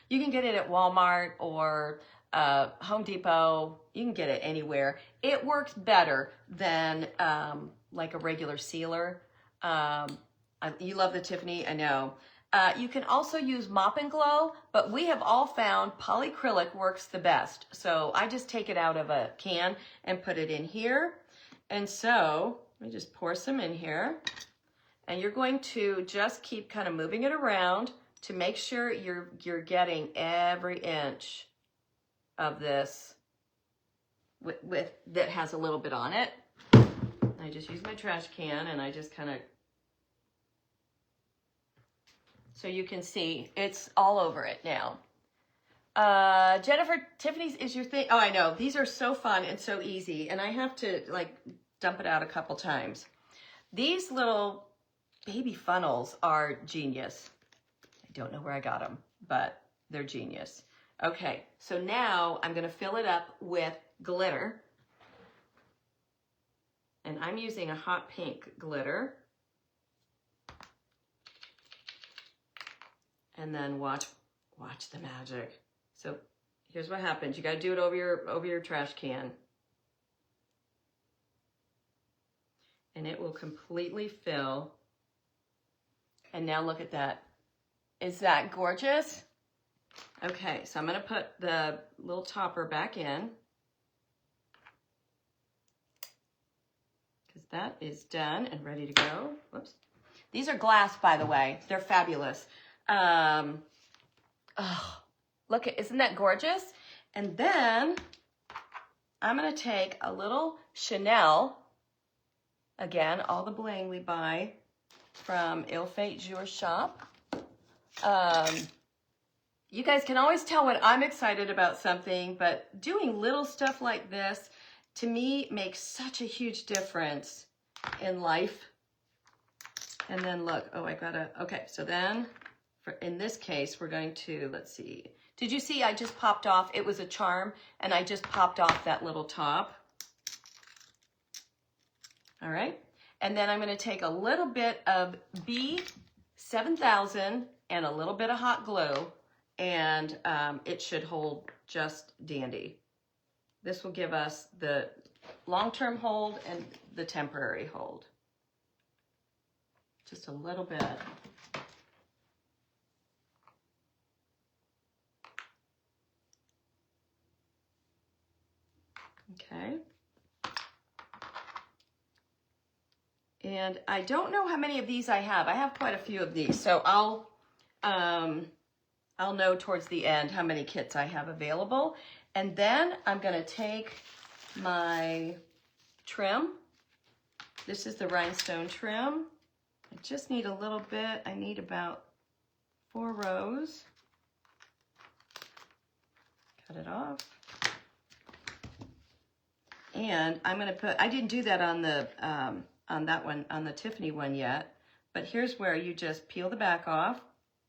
you can get it at Walmart or Home Depot. You can get it anywhere. It works better than like a regular sealer. You love the Tiffany, I know. You can also use Mop and Glow, but we have all found polycrylic works the best. So I just take it out of a can and put it in here. And so let me just pour some in here. And you're going to just keep kind of moving it around to make sure you're getting every inch of this with that has a little bit on it. I just use my trash can and I just kind of, so you can see it's all over it now. Jennifer, Tiffany's is your thing. Oh, I know. These are so fun and so easy. And I have to like dump it out a couple times. These little baby funnels are genius. I don't know where I got them, but they're genius. Okay, so now I'm going to fill it up with glitter. And I'm using a hot pink glitter. And then watch the magic. So here's what happens. You got to do it over your trash can. And it will completely fill. And now look at that. Is that gorgeous? Okay, so I'm going to put the little topper back in. Because that is done and ready to go. Whoops. These are glass, by the way. They're fabulous. Oh, look, isn't that gorgeous? And then I'm going to take a little Chanel. Again, all the bling we buy from Il Fait Jour shop. You guys can always tell when I'm excited about something, but doing little stuff like this, to me, makes such a huge difference in life. And then look, oh, I gotta, okay, so then, in this case, we're going to, let's see. Did you see I just popped off, it was a charm, and I just popped off that little top. All right, and then I'm gonna take a little bit of B7000 and a little bit of hot glue, and it should hold just dandy. This will give us the long-term hold and the temporary hold. Just a little bit. Okay. And I don't know how many of these I have. I have quite a few of these, so I'll I'll know towards the end how many kits I have available. And then I'm gonna take my trim. This is the rhinestone trim. I just need a little bit. I need about 4 rows. Cut it off. And I'm gonna put, I didn't do that on that one, on the Tiffany one yet, but here's where you just peel the back off.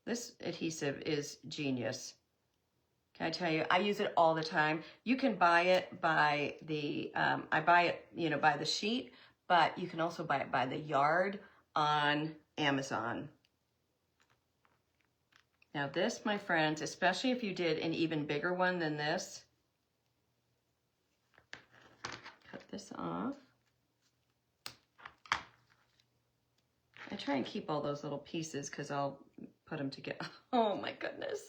This adhesive is genius. Can I tell you, I use it all the time. You can buy it by the, I buy it, you know, by the sheet, but you can also buy it by the yard on Amazon. Now this, my friends, especially if you did an even bigger one than this, cut this off. I try and keep all those little pieces because I'll put them together. Oh my goodness,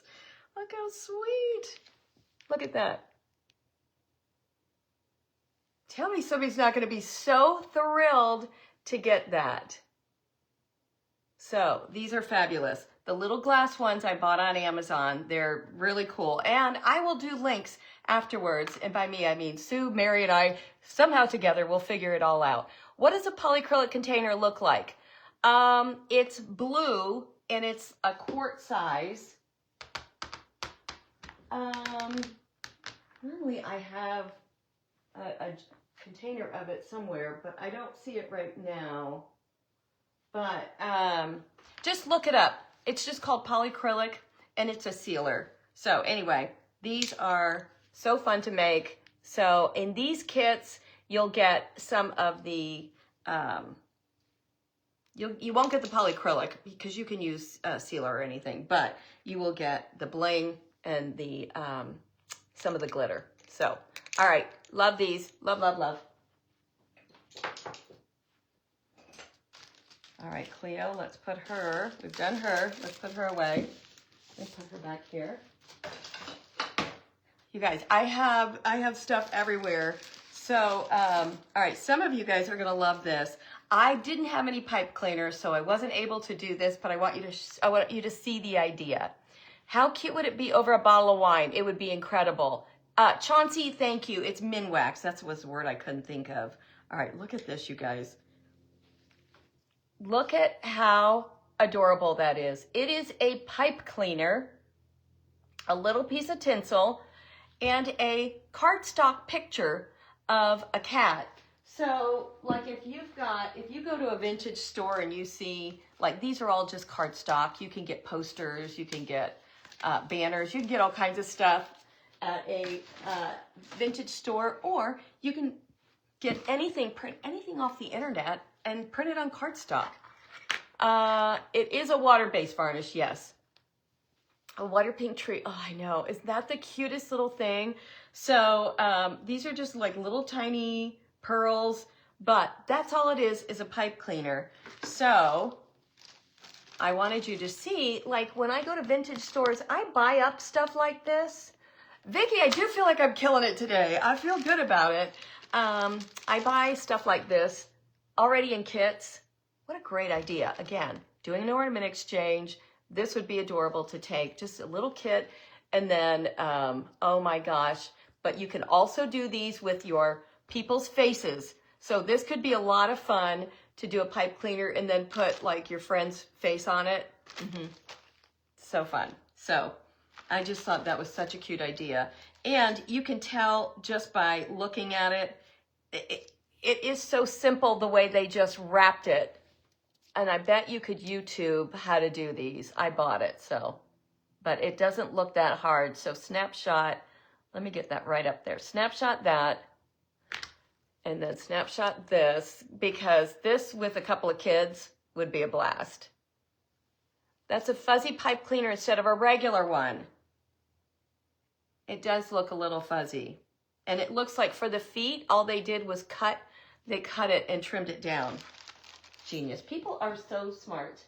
look how sweet. Look at that. Tell me somebody's not going to be so thrilled to get that. So these are fabulous. The little glass ones I bought on Amazon. They're really cool. And I will do links afterwards. And by me, I mean Sue, Mary, and I somehow together will figure it all out. What does a polyacrylic container look like? It's blue and it's a quart size. Normally I have a container of it somewhere, but I don't see it right now. But just look it up. It's just called polyacrylic and it's a sealer. So anyway, these are so fun to make. So in these kits, you'll get some of the, you won't get the polyacrylic because you can use sealer or anything, but you will get the bling and the some of the glitter. So, all right, love these. Love, love, love. All right, Cleo, let's put her, we've done her, let's put her away. Let's put her back here. You guys, I have stuff everywhere. So, all right, some of you guys are gonna love this. I didn't have any pipe cleaners, so I wasn't able to do this, but I want you to see the idea. How cute would it be over a bottle of wine? It would be incredible. Chauncey, thank you. It's Minwax. That was the word I couldn't think of. All right, look at this, you guys. Look at how adorable that is. It is a pipe cleaner, a little piece of tinsel, and a cardstock picture of a cat. So, like if you go to a vintage store and you see, like these are all just cardstock. You can get posters, you can get banners, you can get all kinds of stuff at a vintage store, or you can get anything, print anything off the internet and print it on cardstock. It is a water-based varnish, yes. A water pink tree. Oh, I know. Isn't that the cutest little thing? So these are just like little tiny pearls, but that's all it is a pipe cleaner. So I wanted you to see, like when I go to vintage stores, I buy up stuff like this. Vicki, I do feel like I'm killing it today. I feel good about it. I buy stuff like this already in kits. What a great idea. Again, doing an ornament exchange. This would be adorable to take. Just a little kit. And then, oh my gosh. But you can also do these with your people's faces. So this could be a lot of fun to do a pipe cleaner and then put like your friend's face on it. So fun. So I just thought that was such a cute idea. And you can tell just by looking at it, it is so simple the way they just wrapped it. And I bet you could YouTube how to do these. I bought it, so. But it doesn't look that hard. So snapshot, let me get that right up there. Snapshot that, and then snapshot this, because this with a couple of kids would be a blast. That's a fuzzy pipe cleaner instead of a regular one. It does look a little fuzzy. And it looks like for the feet, all they did was they cut it and trimmed it down. Genius. People are so smart.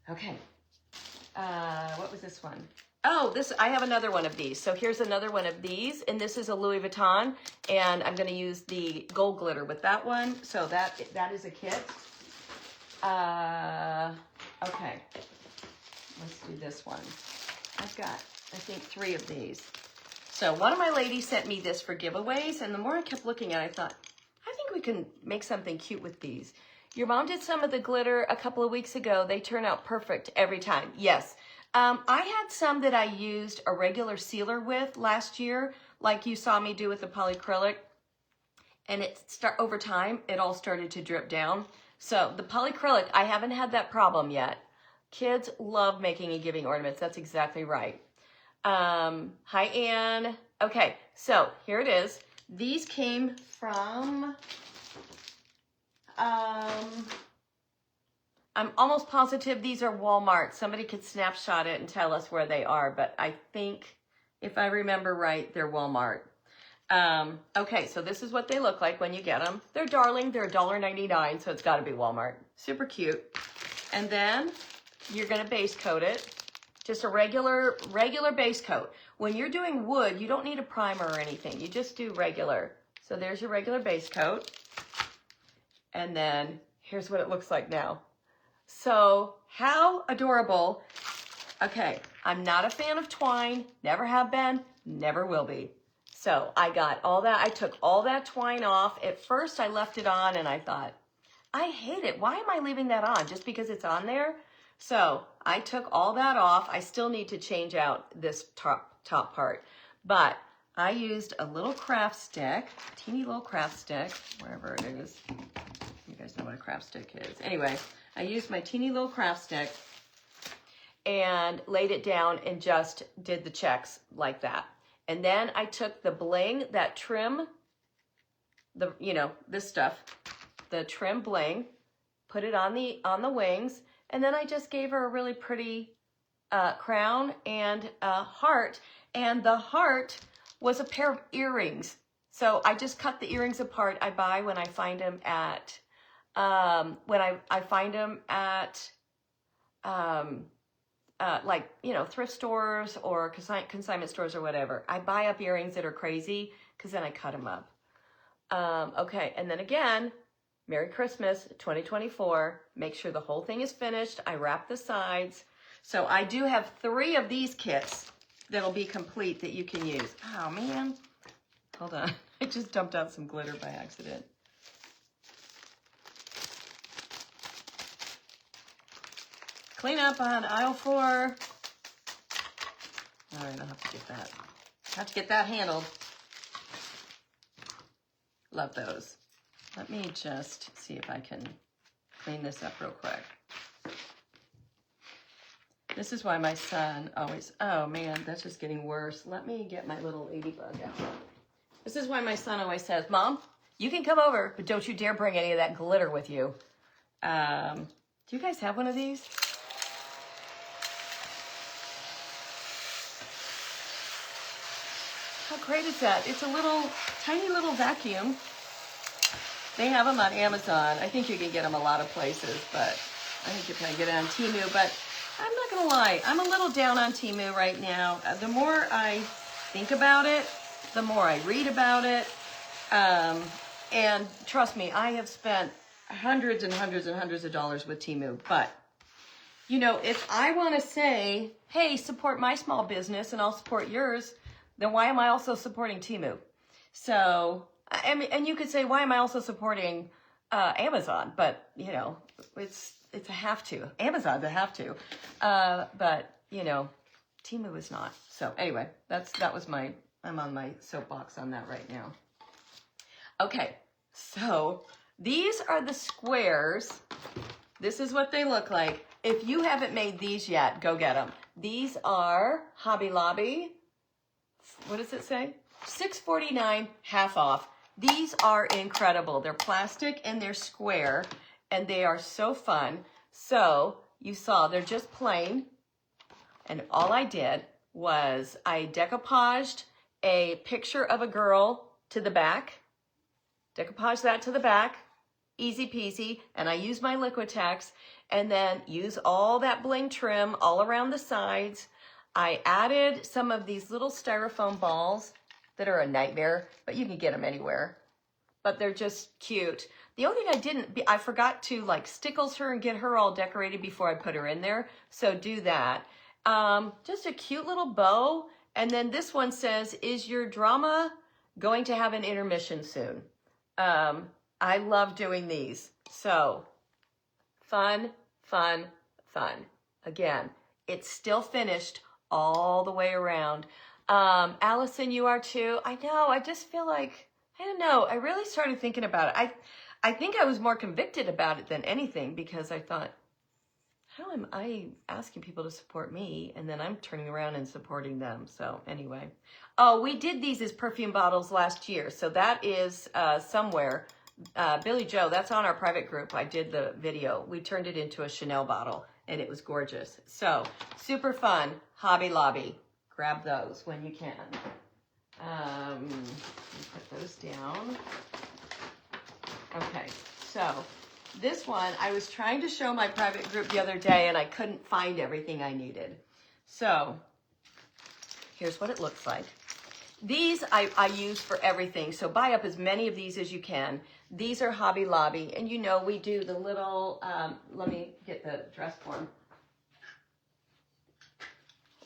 Okay. What was this one? Oh, I have another one of these. So here's another one of these, and this is a Louis Vuitton, and I'm going to use the gold glitter with that one. So that is a kit. Okay. let's do this one. I've got, I think, 3 of these. So one of my ladies sent me this for giveaways, and the more I kept looking at it, I thought, I think we can make something cute with these. Your mom did some of the glitter a couple of weeks ago. They turn out perfect every time. Yes. I had some that I used a regular sealer with last year, like you saw me do with the polyacrylic, and over time, it all started to drip down. So the polyacrylic, I haven't had that problem yet. Kids love making and giving ornaments. That's exactly right. Hi, Anne. Okay, so here it is. These came from, I'm almost positive these are Walmart. Somebody could snapshot it and tell us where they are, but I think, if I remember right, they're Walmart. Okay, so this is what they look like when you get them. They're darling. They're $1.99, so it's got to be Walmart. Super cute. And then you're going to base coat it. Just a regular base coat. When you're doing wood, you don't need a primer or anything. You just do regular. So there's your regular base coat. And then here's what it looks like now. So how adorable. Okay, I'm not a fan of twine. Never have been, never will be. So I got all that. I took all that twine off. At first I left it on and I thought, I hate it. Why am I leaving that on? Just because it's on there? So I took all that off. I still need to change out this top part, but I used a little craft stick, teeny little craft stick, wherever it is. You guys know what a craft stick is. Anyway, I used my teeny little craft stick and laid it down and just did the checks like that. And then I took the bling, that trim, this stuff, the trim bling, put it on the wings. And then I just gave her a really pretty crown and a heart. And the heart was a pair of earrings. So I just cut the earrings apart. I buy when I find them at, thrift stores or consignment stores or whatever. I buy up earrings that are crazy because then I cut them up. Okay, and then again, Merry Christmas 2024. Make sure the whole thing is finished. I wrap the sides. So I do have 3 of these kits that'll be complete that you can use. Oh man, hold on. I just dumped out some glitter by accident. Clean up on aisle 4. All right, I'll have to get that handled. Love those. Let me just see if I can clean this up real quick. This is why my son always, oh man, that's just getting worse. Let me get my little ladybug out. This is why my son always says, Mom, you can come over, but don't you dare bring any of that glitter with you. Do you guys have one of these? How great is that? It's a tiny little vacuum. They have them on Amazon. I think you can get them a lot of places, but I think you can get it on Temu. But I'm not going to lie, I'm a little down on Temu right now. The more I think about it, the more I read about it. And trust me, I have spent hundreds and hundreds and hundreds of dollars with Temu. But, if I want to say, hey, support my small business and I'll support yours, then why am I also supporting Temu? So, and you could say, why am I also supporting Amazon? But, it's a have to. Amazon's a have to. But, Temu is not. So anyway, I'm on my soapbox on that right now. Okay, so these are the squares. This is what they look like. If you haven't made these yet, go get them. These are Hobby Lobby. What does it say? $6.49, half off. These are incredible. They're plastic and they're square and they are so fun. So you saw they're just plain. And all I did was I decoupaged a picture of a girl to the back. Decoupage that to the back. Easy peasy. And I use my Liquitex and then use all that bling trim all around the sides. I added some of these little styrofoam balls that are a nightmare, but you can get them anywhere. But they're just cute. The only thing I forgot to like stickles her and get her all decorated before I put her in there. So do that. Just a cute little bow. And then this one says, is your drama going to have an intermission soon? I love doing these. So fun, fun, fun. Again, it's still finished all the way around. Allison, you are too. I know, I just feel like, I don't know, I really started thinking about it. I think I was more convicted about it than anything because I thought, how am I asking people to support me and then I'm turning around and supporting them? So anyway. Oh, we did these as perfume bottles last year. So that is somewhere. Billy Joe, that's on our private group. I did the video. We turned it into a Chanel bottle and it was gorgeous. So super fun. Hobby Lobby. Grab those when you can. Let me put those down. Okay, so this one, I was trying to show my private group the other day and I couldn't find everything I needed. So here's what it looks like. These I use for everything, so buy up as many of these as you can. These are Hobby Lobby, and you know we do the little, let me get the dress form.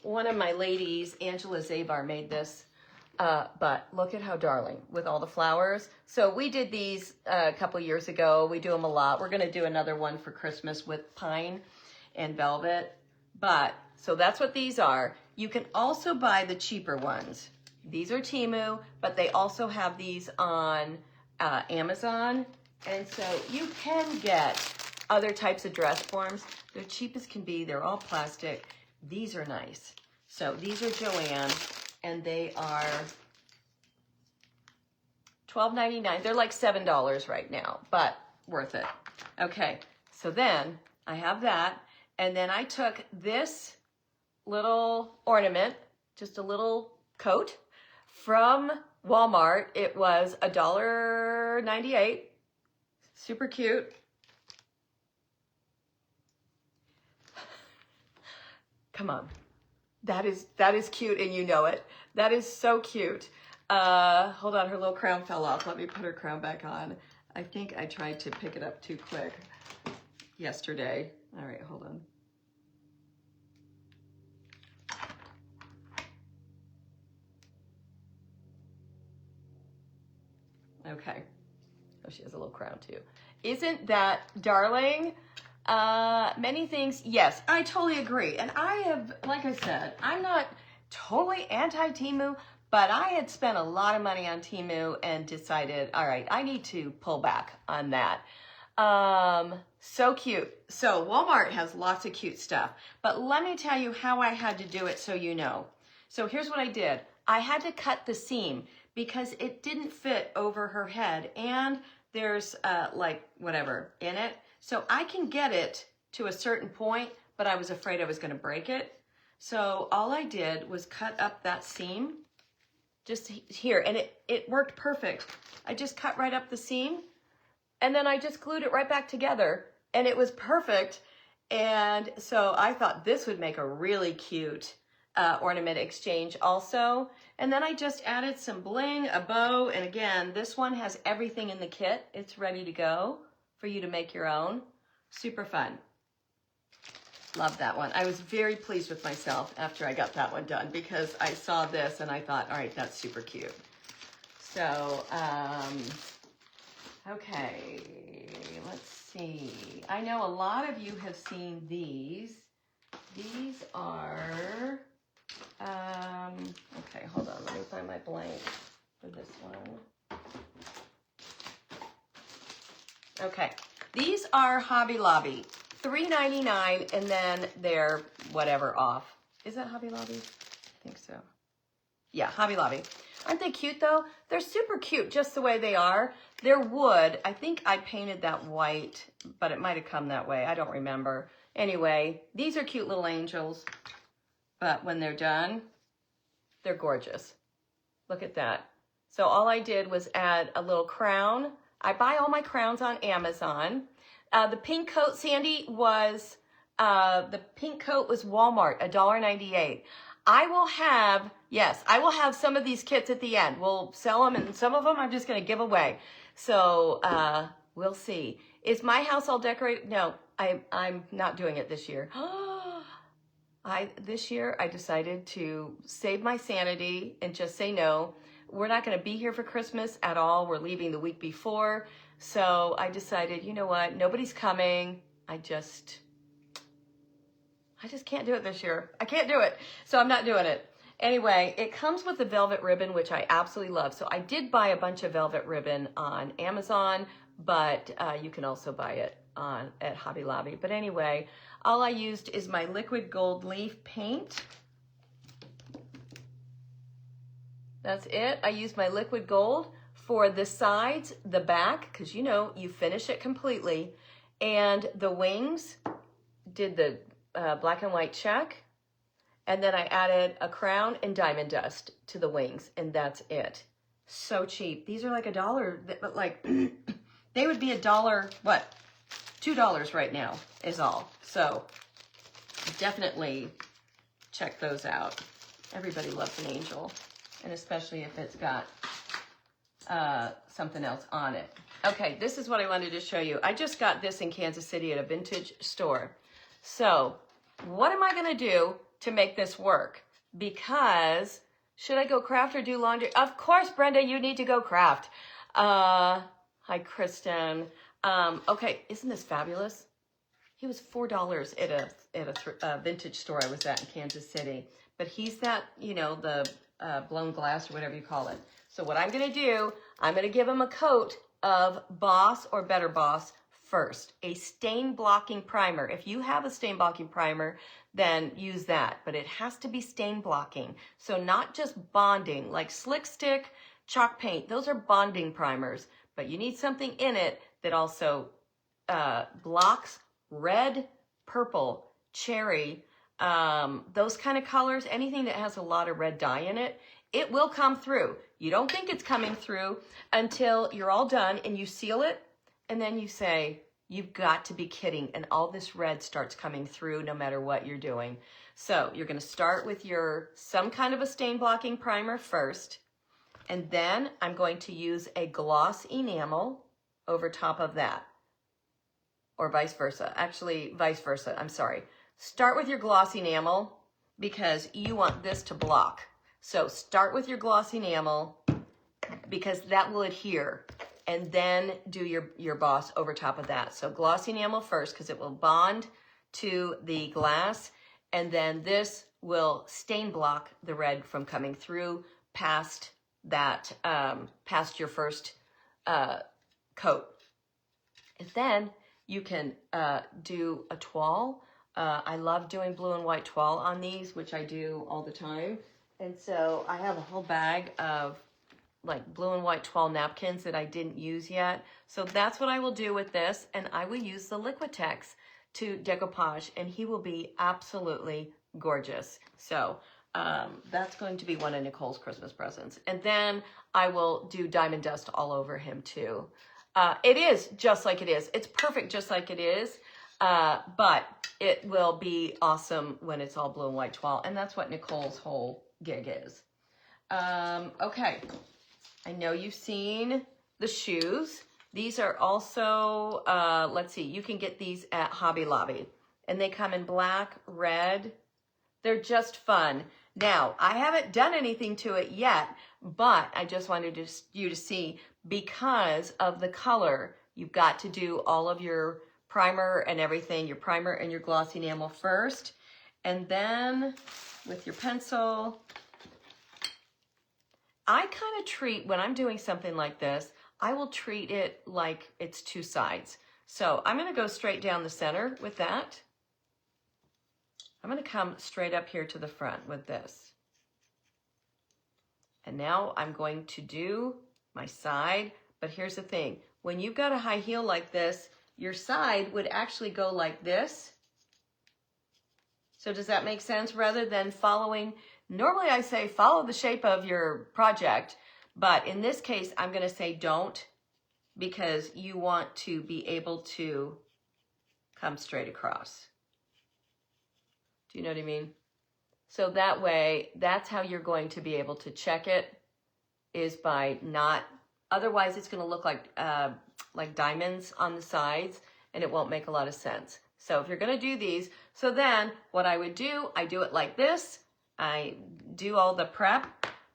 One of my ladies, Angela Zabar, made this, but look at how darling with all the flowers. So we did these a couple years ago. We do them a lot. We're going to do another one for Christmas with pine and velvet. But so that's what these are. You can also buy the cheaper ones. These are Temu, but they also have these on Amazon. And so you can get other types of dress forms. They're cheap as can be. They're all plastic. These are nice. So these are Joanne, and they are $12.99. They're like $7 right now, but worth it. Okay, so then I have that, and then I took this little ornament, just a little coat, from Walmart. It was $1.98. Super cute. Come on. That is cute, and you know it. That is so cute. Hold on, her little crown fell off. Let me put her crown back on. I think I tried to pick it up too quick yesterday. All right, hold on. Okay. Oh, she has a little crown too. Isn't that darling? Many things. Yes, I totally agree. And I have, like I said, I'm not totally anti-Temu, but I had spent a lot of money on Temu and decided, all right, I need to pull back on that. So cute. So Walmart has lots of cute stuff, but let me tell you how I had to do it so you know. So here's what I did. I had to cut the seam because it didn't fit over her head, and there's like whatever in it. So I can get it to a certain point, but I was afraid I was going to break it. So all I did was cut up that seam just here, and it worked perfect. I just cut right up the seam, and then I just glued it right back together, and it was perfect. And so I thought this would make a really cute ornament exchange also. And then I just added some bling, a bow, and again, this one has everything in the kit. It's ready to go for you to make your own. Super fun. Love that one. I was very pleased with myself after I got that one done because I saw this and I thought, all right, that's super cute. So, okay, let's see. I know a lot of you have seen these. These are, okay, hold on. Let me find my blank for this one. Okay, these are Hobby Lobby, $3.99, and then they're whatever off. Is that Hobby Lobby? I think so. Yeah, Hobby Lobby. Aren't they cute though? They're super cute just the way they are. They're wood. I think I painted that white, but it might have come that way. I don't remember. Anyway, these are cute little angels, but when they're done, they're gorgeous. Look at that. So all I did was add a little crown. I buy all my crowns on Amazon. The pink coat, Sandy, was, the pink coat was Walmart, $1.98. I will have, yes, I will have some of these kits at the end. We'll sell them, and some of them I'm just going to give away. So We'll see. Is my house all decorated? No, I'm not doing it this year. This year I decided to save my sanity and just say no. We're not going to be here for Christmas at all. We're leaving the week before. So I decided, you know what? Nobody's coming. I just can't do it this year. I can't do it. So I'm not doing it. Anyway, it comes with the velvet ribbon, which I absolutely love. So I did buy a bunch of velvet ribbon on Amazon, but you can also buy it at Hobby Lobby. But anyway, all I used is my liquid gold leaf paint. That's it. I used my liquid gold for the sides, the back, because you know, you finish it completely. And the wings, did the black and white check. And then I added a crown and diamond dust to the wings, and that's it. So cheap. These are like $1, but like, they would be $1, what? $2 right now is all. So definitely check those out. Everybody loves an angel, and especially if it's got something else on it. Okay, this is what I wanted to show you. I just got this in Kansas City at a vintage store. So what am I going to do to make this work? Because should I go craft or do laundry? Of course, Brenda, you need to go craft. Hi, Kristen. Okay, isn't this fabulous? He was $4 at a vintage store I was at in Kansas City. But he's that, you know, the blown glass or whatever you call it. So what I'm going to do, I'm going to give him a coat of Boss or Better Boss first. A stain blocking primer. If you have a stain blocking primer, then use that. But it has to be stain blocking. So not just bonding, like Slick Stick, chalk paint. Those are bonding primers. But you need something in it that also blocks red, purple, cherry, those kind of colors. Anything that has a lot of red dye in it, it will come through. You don't think it's coming through until you're all done and you seal it. And then you say, you've got to be kidding. And all this red starts coming through no matter what you're doing. So you're going to start with some kind of a stain blocking primer first. And then I'm going to use a gloss enamel over top of that. Or vice versa. Actually, vice versa. I'm sorry. Start with your gloss enamel because you want this to block. So start with your gloss enamel because that will adhere. And then do your Boss over top of that. So glossy enamel first because it will bond to the glass. And then this will stain block the red from coming through past that, past your first coat. And then you can do a toile. I love doing blue and white toile on these, which I do all the time. And so I have a whole bag of like blue and white toile napkins that I didn't use yet. So that's what I will do with this. And I will use the Liquitex to decoupage, and he will be absolutely gorgeous. So that's going to be one of Nicole's Christmas presents. And then I will do diamond dust all over him too. It is just like it is. It's perfect just like it is. But it will be awesome when it's all blue and white toile. And that's what Nicole's whole gig is. Okay. I know you've seen the shoes. These are also, let's see, you can get these at Hobby Lobby. And they come in black, red. They're just fun. Now, I haven't done anything to it yet, but I just wanted you to see, because of the color, you've got to do all of your primer and everything, your primer and your glossy enamel first. And then with your pencil, I kind of treat, when I'm doing something like this, I will treat it like it's two sides. So I'm going to go straight down the center with that. I'm going to come straight up here to the front with this. And now I'm going to do my side. But here's the thing. When you've got a high heel like this, your side would actually go like this. So does that make sense? Rather than following, normally I say follow the shape of your project, but in this case I'm going to say don't, because you want to be able to come straight across. Do you know what I mean? So that way, that's how you're going to be able to check it, is by not, otherwise it's going to look like like diamonds on the sides, and it won't make a lot of sense. So if you're gonna do these, so then what I would do, I do it like this. I do all the prep,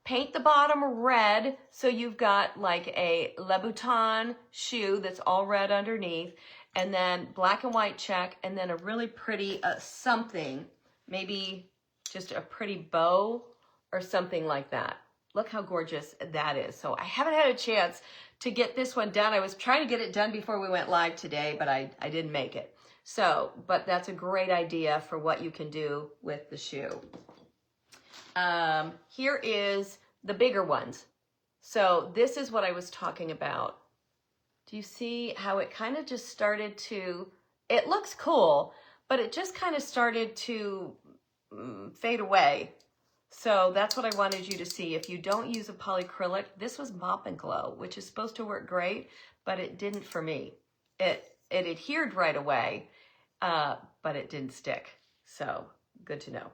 paint the bottom red, so you've got like a Louboutin shoe that's all red underneath, and then black and white check, and then a really pretty something, maybe just a pretty bow or something like that. Look how gorgeous that is. So I haven't had a chance to get this one done. I was trying to get it done before we went live today, but I didn't make it. So, but that's a great idea for what you can do with the shoe. Here is the bigger ones. So this is what I was talking about. Do you see how it kind of just started to, it looks cool, but it just kind of started to fade away. So that's what I wanted you to see. If you don't use a polyacrylic, this was Mop and Glow, which is supposed to work great, but it didn't for me. It adhered right away, but it didn't stick. So good to know.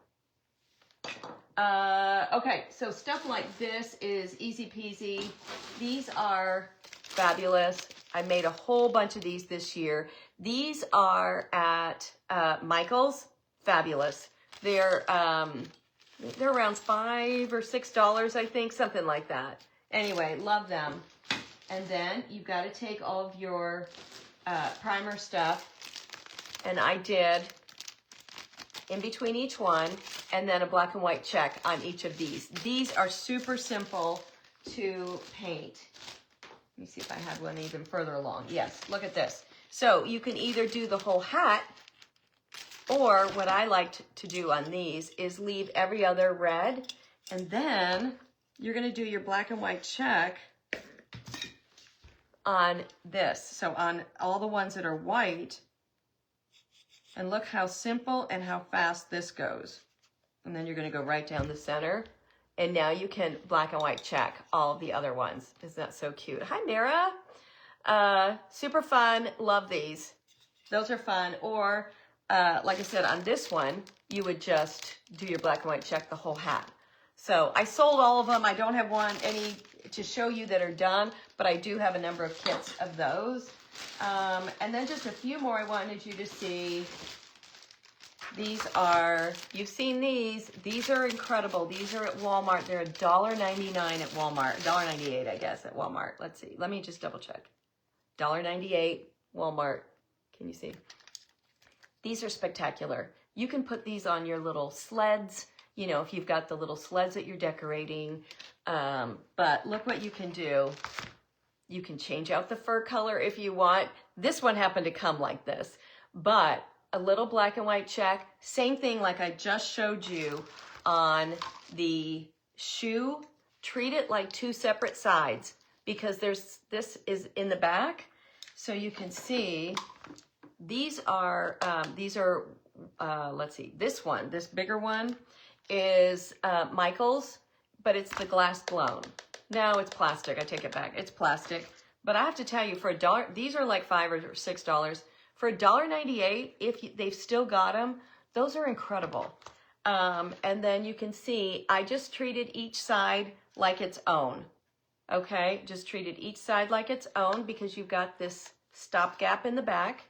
Okay, so stuff like this is easy peasy. These are fabulous. I made a whole bunch of these this year. These are at Michael's. Fabulous. They're around $5 or $6, I think, something like that. Anyway, love them. And then you've got to take all of your primer stuff, and I did in between each one, and then a black and white check on each of these. These are super simple to paint. Let me see if I had one even further along. Yes, look at this. So you can either do the whole hat, or what I like to do on these is leave every other red, and then you're gonna do your black and white check on this. So on all the ones that are white, and look how simple and how fast this goes. And then you're gonna go right down the center, and now you can black and white check all of the other ones. Isn't that so cute? Hi, Mara. Super fun, love these. Those are fun. Or like I said, on this one, you would just do your black and white check the whole hat. So I sold all of them. I don't have any to show you that are done, but I do have a number of kits of those. And then just a few more I wanted you to see. These are, you've seen these. These are incredible. These are at Walmart. They're $1.99 at Walmart. $1.98, I guess, at Walmart. Let's see. Let me just double check. $1.98, Walmart. Can you see? These are spectacular. You can put these on your little sleds, you know, if you've got the little sleds that you're decorating. But look what you can do. You can change out the fur color if you want. This one happened to come like this, but a little black and white check. Same thing like I just showed you on the shoe. Treat it like two separate sides, because this is in the back. So you can see these are, let's see, this one, this bigger one is Michael's, but it's the glass blown. No, it's plastic. I take it back. It's plastic. But I have to tell you, for $1, these are like $5 or $6. For $1.98, if they've still got them, those are incredible. And then you can see, I just treated each side like its own. Okay, just treated each side like its own, because you've got this stopgap in the back.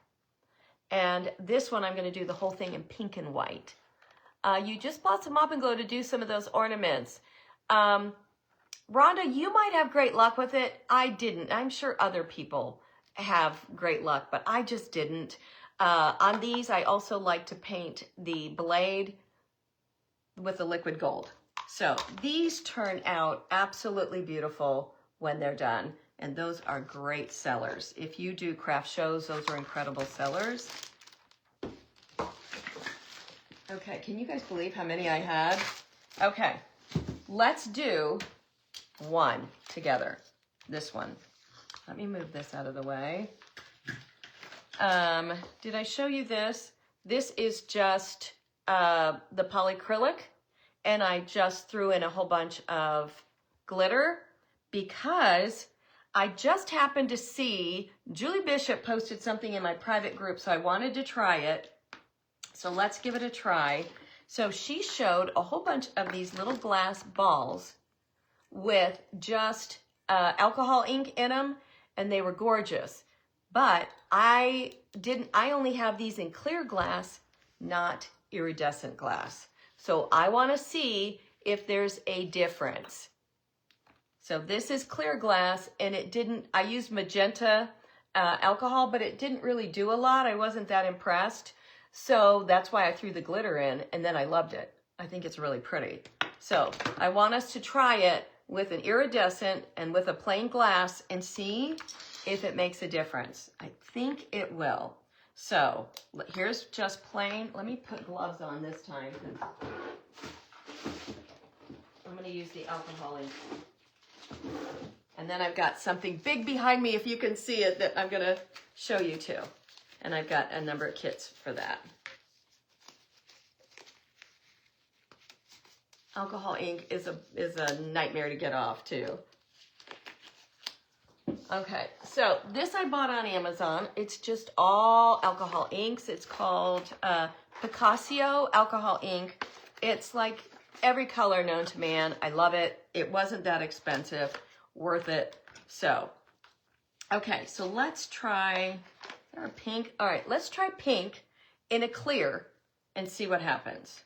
And this one, I'm going to do the whole thing in pink and white. You just bought some Mop and Glow to do some of those ornaments. Rhonda, you might have great luck with it. I didn't. I'm sure other people have great luck, but I just didn't. On these, I also like to paint the blade with the liquid gold. So these turn out absolutely beautiful when they're done. And those are great sellers. If you do craft shows, those are incredible sellers. Okay, can you guys believe how many I had? Okay, let's do one together. This one. Let me move this out of the way. Did I show you this? This is just the polyacrylic, and I just threw in a whole bunch of glitter because I just happened to see Julie Bishop posted something in my private group, so I wanted to try it. So let's give it a try. So she showed a whole bunch of these little glass balls with just alcohol ink in them, and they were gorgeous. but I only have these in clear glass, not iridescent glass. So I want to see if there's a difference. So this is clear glass, and I used magenta alcohol, but it didn't really do a lot. I wasn't that impressed. So that's why I threw the glitter in, and then I loved it. I think it's really pretty. So I want us to try it with an iridescent and with a plain glass and see if it makes a difference. I think it will. So here's just plain. Let me put gloves on this time. I'm going to use the alcohol ink. And then I've got something big behind me, if you can see it, that I'm going to show you too. And I've got a number of kits for that. Alcohol ink is a nightmare to get off too. Okay, so this I bought on Amazon. It's just all alcohol inks. It's called Picasso alcohol ink. It's like every color known to man. I love it. It wasn't that expensive. Worth it. So, okay, so let's try our pink. All right, let's try pink in a clear and see what happens.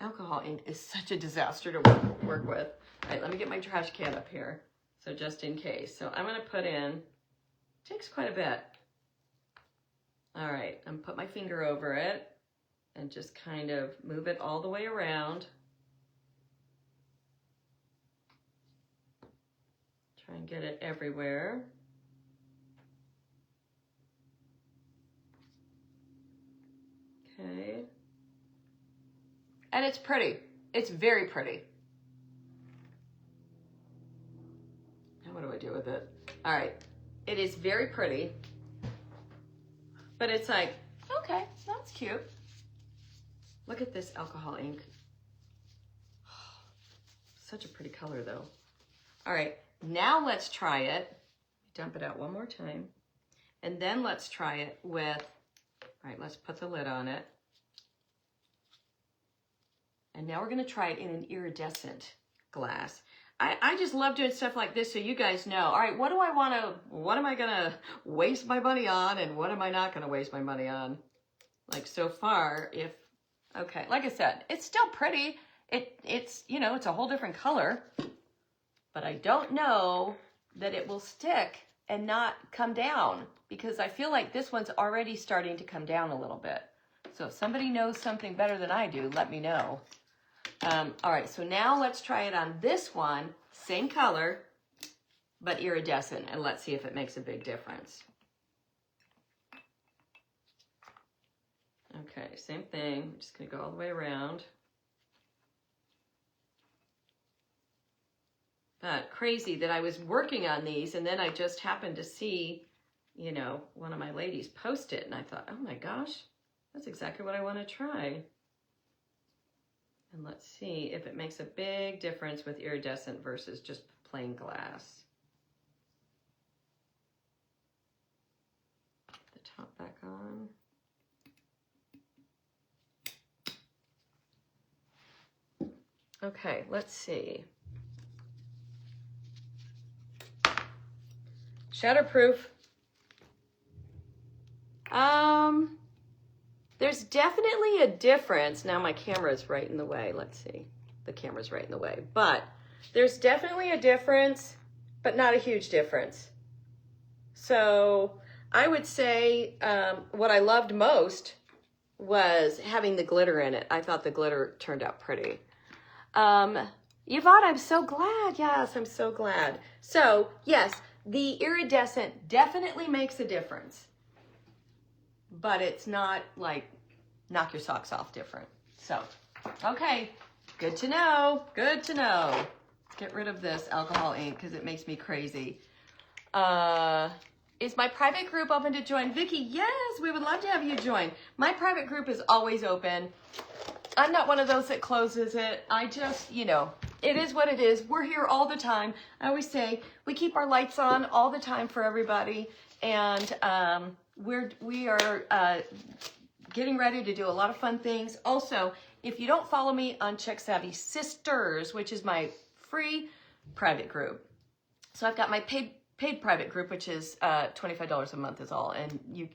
Alcohol ink is such a disaster to work with. All right, let me get my trash can up here. So just in case. So I'm going to put in, takes quite a bit. All right, I'm going to put my finger over it and just kind of move it all the way around. Try and get it everywhere. Okay. And it's pretty. It's very pretty. Now what do I do with it? All right. It is very pretty. But it's like, okay, that's cute. Look at this alcohol ink. Such a pretty color though. All right. Now let's try it. Dump it out one more time. And then let's try it with, all right, let's put the lid on it. And now we're going to try it in an iridescent glass. I just love doing stuff like this so you guys know. All right, what am I going to waste my money on and what am I not going to waste my money on? Like so far, okay, like I said, it's still pretty. It's, you know, it's a whole different color. But I don't know that it will stick and not come down because I feel like this one's already starting to come down a little bit. So if somebody knows something better than I do, let me know. All right, so now let's try it on this one, same color, but iridescent, and let's see if it makes a big difference. Okay, same thing. I'm just going to go all the way around. Crazy that I was working on these, and then I just happened to see, you know, one of my ladies post it, and I thought, oh my gosh, that's exactly what I want to try. And let's see if it makes a big difference with iridescent versus just plain glass. Put the top back on. Okay, let's see. Shatterproof. There's definitely a difference. Now my camera's right in the way. Let's see. The camera's right in the way. But there's definitely a difference, but not a huge difference. So I would say what I loved most was having the glitter in it. I thought the glitter turned out pretty. Yvonne, I'm so glad. Yes, I'm so glad. So yes, the iridescent definitely makes a difference, but it's not like knock your socks off different. So, okay, good to know, good to know. Let's get rid of this alcohol ink because it makes me crazy. Is my private group open to join? Vicki, yes, we would love to have you join. My private group is always open. I'm not one of those that closes it. I just, you know, it is what it is. We're here all the time. I always say we keep our lights on all the time for everybody. And we are getting ready to do a lot of fun things. Also, if you don't follow me on Check Savvy Sisters, which is my free private group. So I've got my paid paid private group, which is $25 a month is all. And you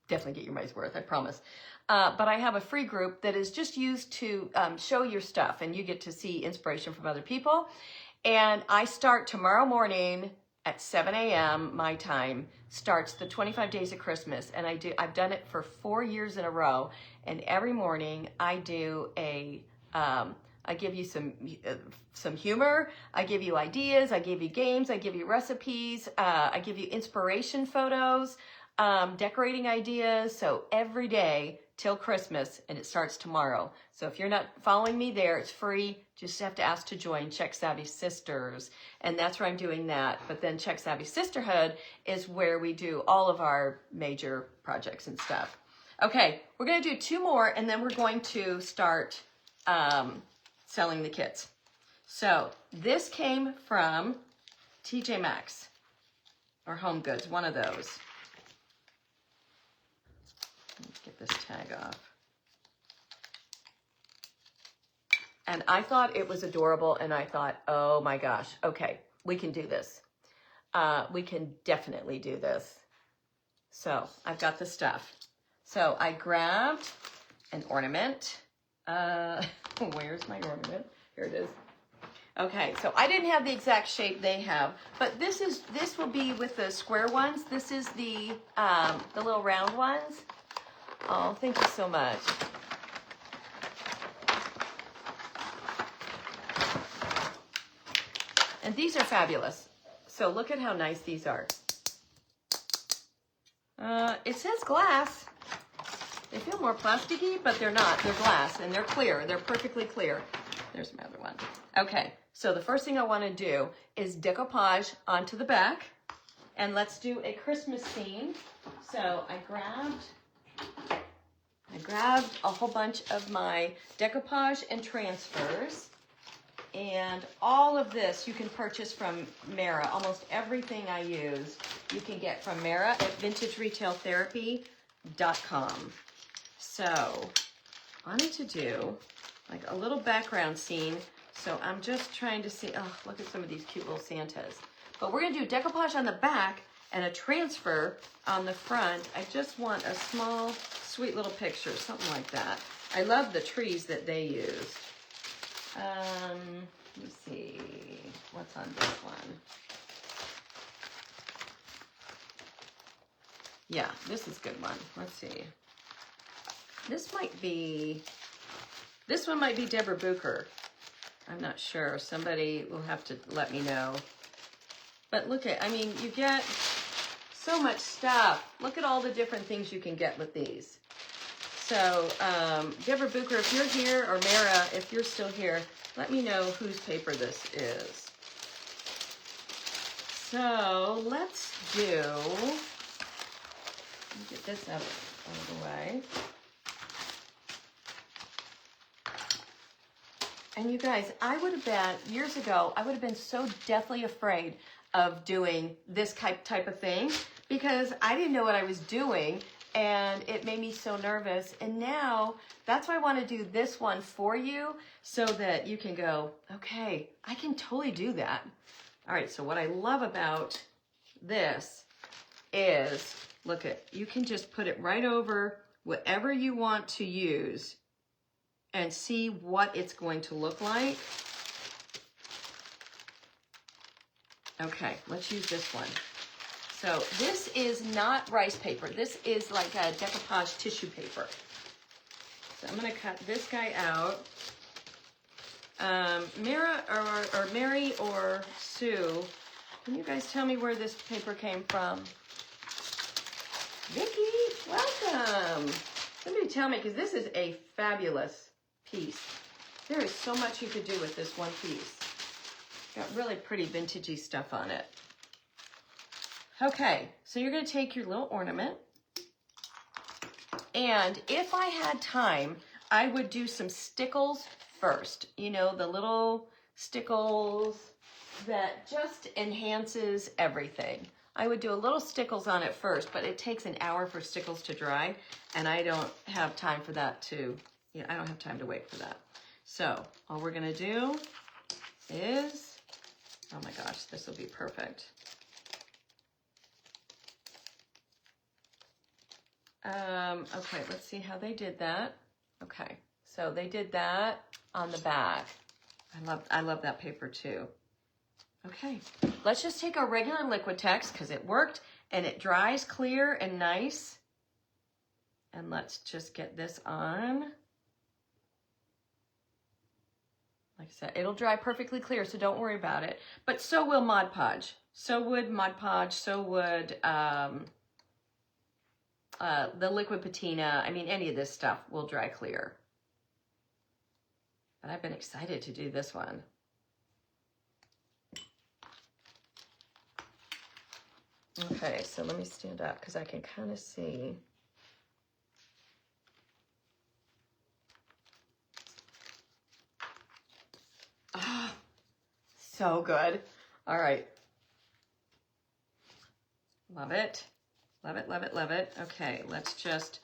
definitely get your money's worth, I promise. But I have a free group that is just used to show your stuff, and you get to see inspiration from other people. And I start tomorrow morning at 7 a.m. my time, starts the 25 days of Christmas. And I've done it for 4 years in a row. And every morning I do I give you some humor, I give you ideas, I give you games, I give you recipes, I give you inspiration photos, decorating ideas. So every day till Christmas, and it starts tomorrow. So if you're not following me there, it's free. Just have to ask to join Check Savvy Sisters, and that's where I'm doing that. But then Check Savvy Sisterhood is where we do all of our major projects and stuff. Okay, we're going to do 2 more, and then we're going to start selling the kits. So this came from TJ Maxx or Home Goods, one of those. Let's get this tag off. And I thought it was adorable, and I thought, oh my gosh, okay, we can do this. We can definitely do this. So I've got the stuff. So I grabbed an ornament. Where's my ornament? Here it is. Okay, so I didn't have the exact shape they have, but this will be with the square ones. This is the little round ones. Oh, thank you so much. And these are fabulous. So look at how nice these are. It says glass. They feel more plasticky, but they're not. They're glass, and they're clear. They're perfectly clear. There's my other one. Okay, so the first thing I want to do is decoupage onto the back. And let's do a Christmas theme. So I grabbed a whole bunch of my decoupage and transfers. And all of this you can purchase from Mara. Almost everything I use you can get from Mara at vintageretailtherapy.com. So I wanted to do like a little background scene. So I'm just trying to see, oh, look at some of these cute little Santas. But we're gonna do decoupage on the back and a transfer on the front. I just want a small, sweet little picture, something like that. I love the trees that they used. Let me see, what's on this one? Yeah, this is a good one. Let's see. This one might be Deborah Booker. I'm not sure. Somebody will have to let me know. But look at, I mean, you get so much stuff. Look at all the different things you can get with these. So, Deborah Booker, if you're here, or Mara, if you're still here, let me know whose paper this is. So, let's do, let me get this out of the way. And you guys, I would have been, years ago, I would have been so deathly afraid of doing this type of thing because I didn't know what I was doing. And it made me so nervous. And now that's why I want to do this one for you so that you can go, okay, I can totally do that. All right, so what I love about this is, look at, you can just put it right over whatever you want to use and see what it's going to look like. Okay, let's use this one. So this is not rice paper. This is like a decoupage tissue paper. So I'm going to cut this guy out. Mara or Mary or Sue, can you guys tell me where this paper came from? Vicki, welcome. Somebody tell me, because this is a fabulous piece. There is so much you could do with this one piece. Got really pretty vintagey stuff on it. Okay, so you're going to take your little ornament, and if I had time, I would do some stickles first. You know, the little stickles that just enhances everything. I would do a little stickles on it first, but it takes an hour for stickles to dry, and I don't have time for that to, I don't have time to wait for that. So all we're going to do is, oh my gosh, this will be perfect. Okay, let's see how they did that. Okay, so they did that on the back. I love that paper too. Okay, let's just take our regular Liquitex because it worked and it dries clear and nice. And let's just get this on. Like I said, it'll dry perfectly clear, so don't worry about it. But so will Mod Podge. So would Mod Podge, so would the liquid patina. I mean, any of this stuff will dry clear. But I've been excited to do this one. Okay, so let me stand up because I can kind of see. Ah, so good. All right. Love it. Love it, love it, love it. Okay, let's just,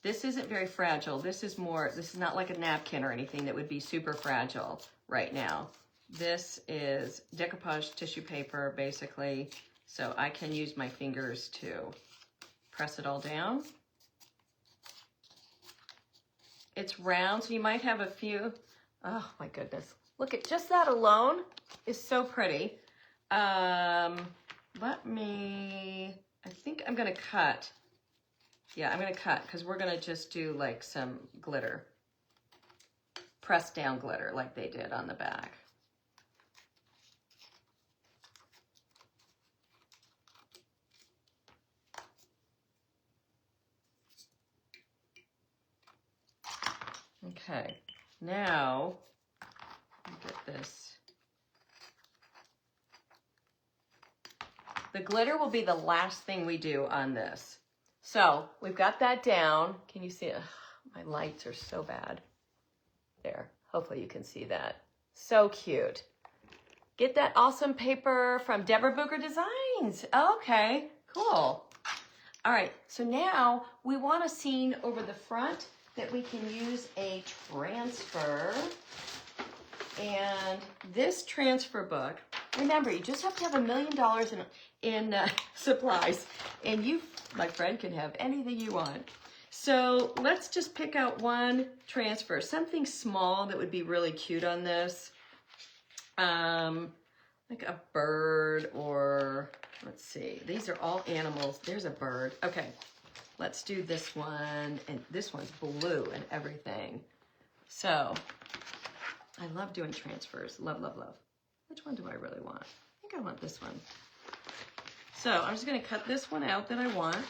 this isn't very fragile. This is not like a napkin or anything that would be super fragile right now. This is decoupage tissue paper, basically. So I can use my fingers to press it all down. It's round, so you might have a few. Oh my goodness. Look at just that alone is so pretty. I think I'm gonna cut. Yeah, I'm gonna cut because we're gonna just do like some glitter. Pressed down glitter like they did on the back. Okay, now, get this. The glitter will be the last thing we do on this. So we've got that down. Can you see it? My lights are so bad. There, hopefully you can see that. So cute. Get that awesome paper from Deborah Booker Designs. Okay, cool. All right, so now we want a scene over the front that we can use a transfer. And this transfer book, remember, you just have to have $1 million in supplies, and you, my friend, can have anything you want. So let's just pick out one transfer, something small that would be really cute on this. Like a bird, or let's see, these are all animals. There's a bird. Okay, let's do this one, and this one's blue and everything. So I love doing transfers. Love, love, love. Which one do I really want? I think I want this one. So I'm just going to cut this one out that I want.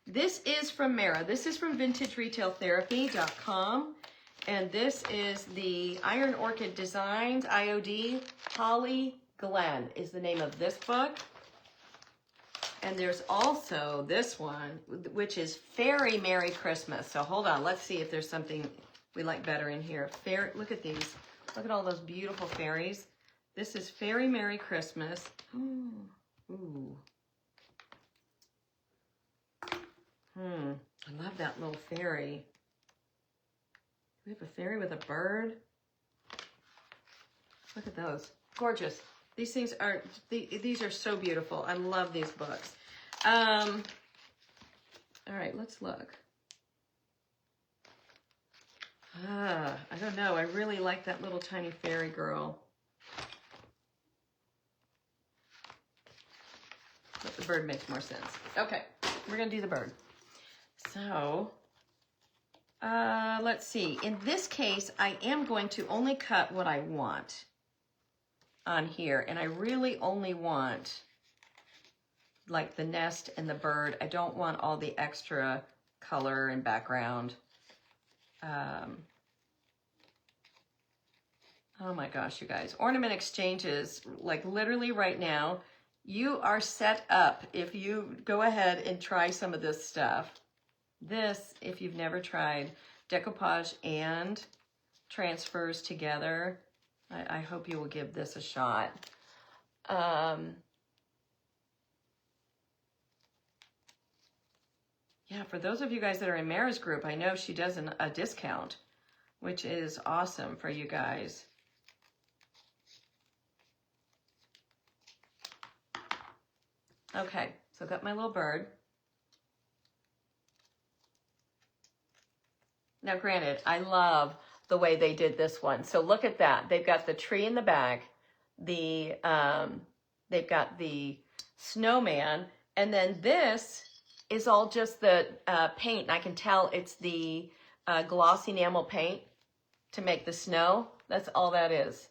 This is from Mara. This is from VintageRetailTherapy.com. And this is the Iron Orchid Designs, IOD. Holly Glenn is the name of this book. And there's also this one, which is Fairy Merry Christmas. So hold on. Let's see if there's something we like better in here. Look at these. Look at all those beautiful fairies. This is Fairy Merry Christmas. Ooh. I love that little fairy. We have a fairy with a bird. Look at those. Gorgeous. These things are, these are so beautiful. I love these books. All right, let's look. I don't know. I really like that little tiny fairy girl. But the bird makes more sense. Okay, we're going to do the bird. So, let's see. In this case, I am going to only cut what I want on here. And I really only want like the nest and the bird. I don't want all the extra color and background. Oh my gosh, you guys. Ornament exchanges, like literally right now, you are set up if you go ahead and try some of this stuff. This, if you've never tried decoupage and transfers together, I hope you will give this a shot. Yeah, for those of you guys that are in Mara's group, I know she does a discount, which is awesome for you guys. Okay, so I've got my little bird. Now, granted, I love the way they did this one. So look at that. They've got the tree in the back. They've got the snowman. And then this is all just the paint. And I can tell it's the gloss enamel paint to make the snow. That's all that is.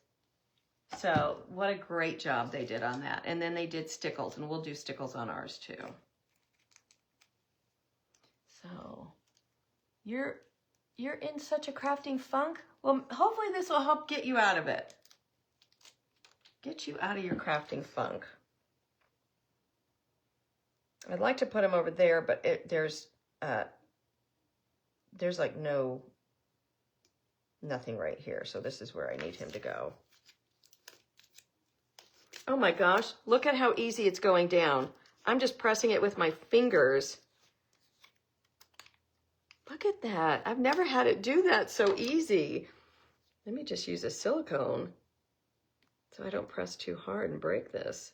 So what a great job they did on that. And then they did stickles, and we'll do stickles on ours too. So you're in such a crafting funk. Well, hopefully this will help get you out of it. Get you out of your crafting funk. I'd like to put them over there, but there's like nothing right here. So this is where I need him to go. Oh my gosh, look at how easy it's going down. I'm just pressing it with my fingers. Look at that. I've never had it do that so easy. Let me just use a silicone so I don't press too hard and break this.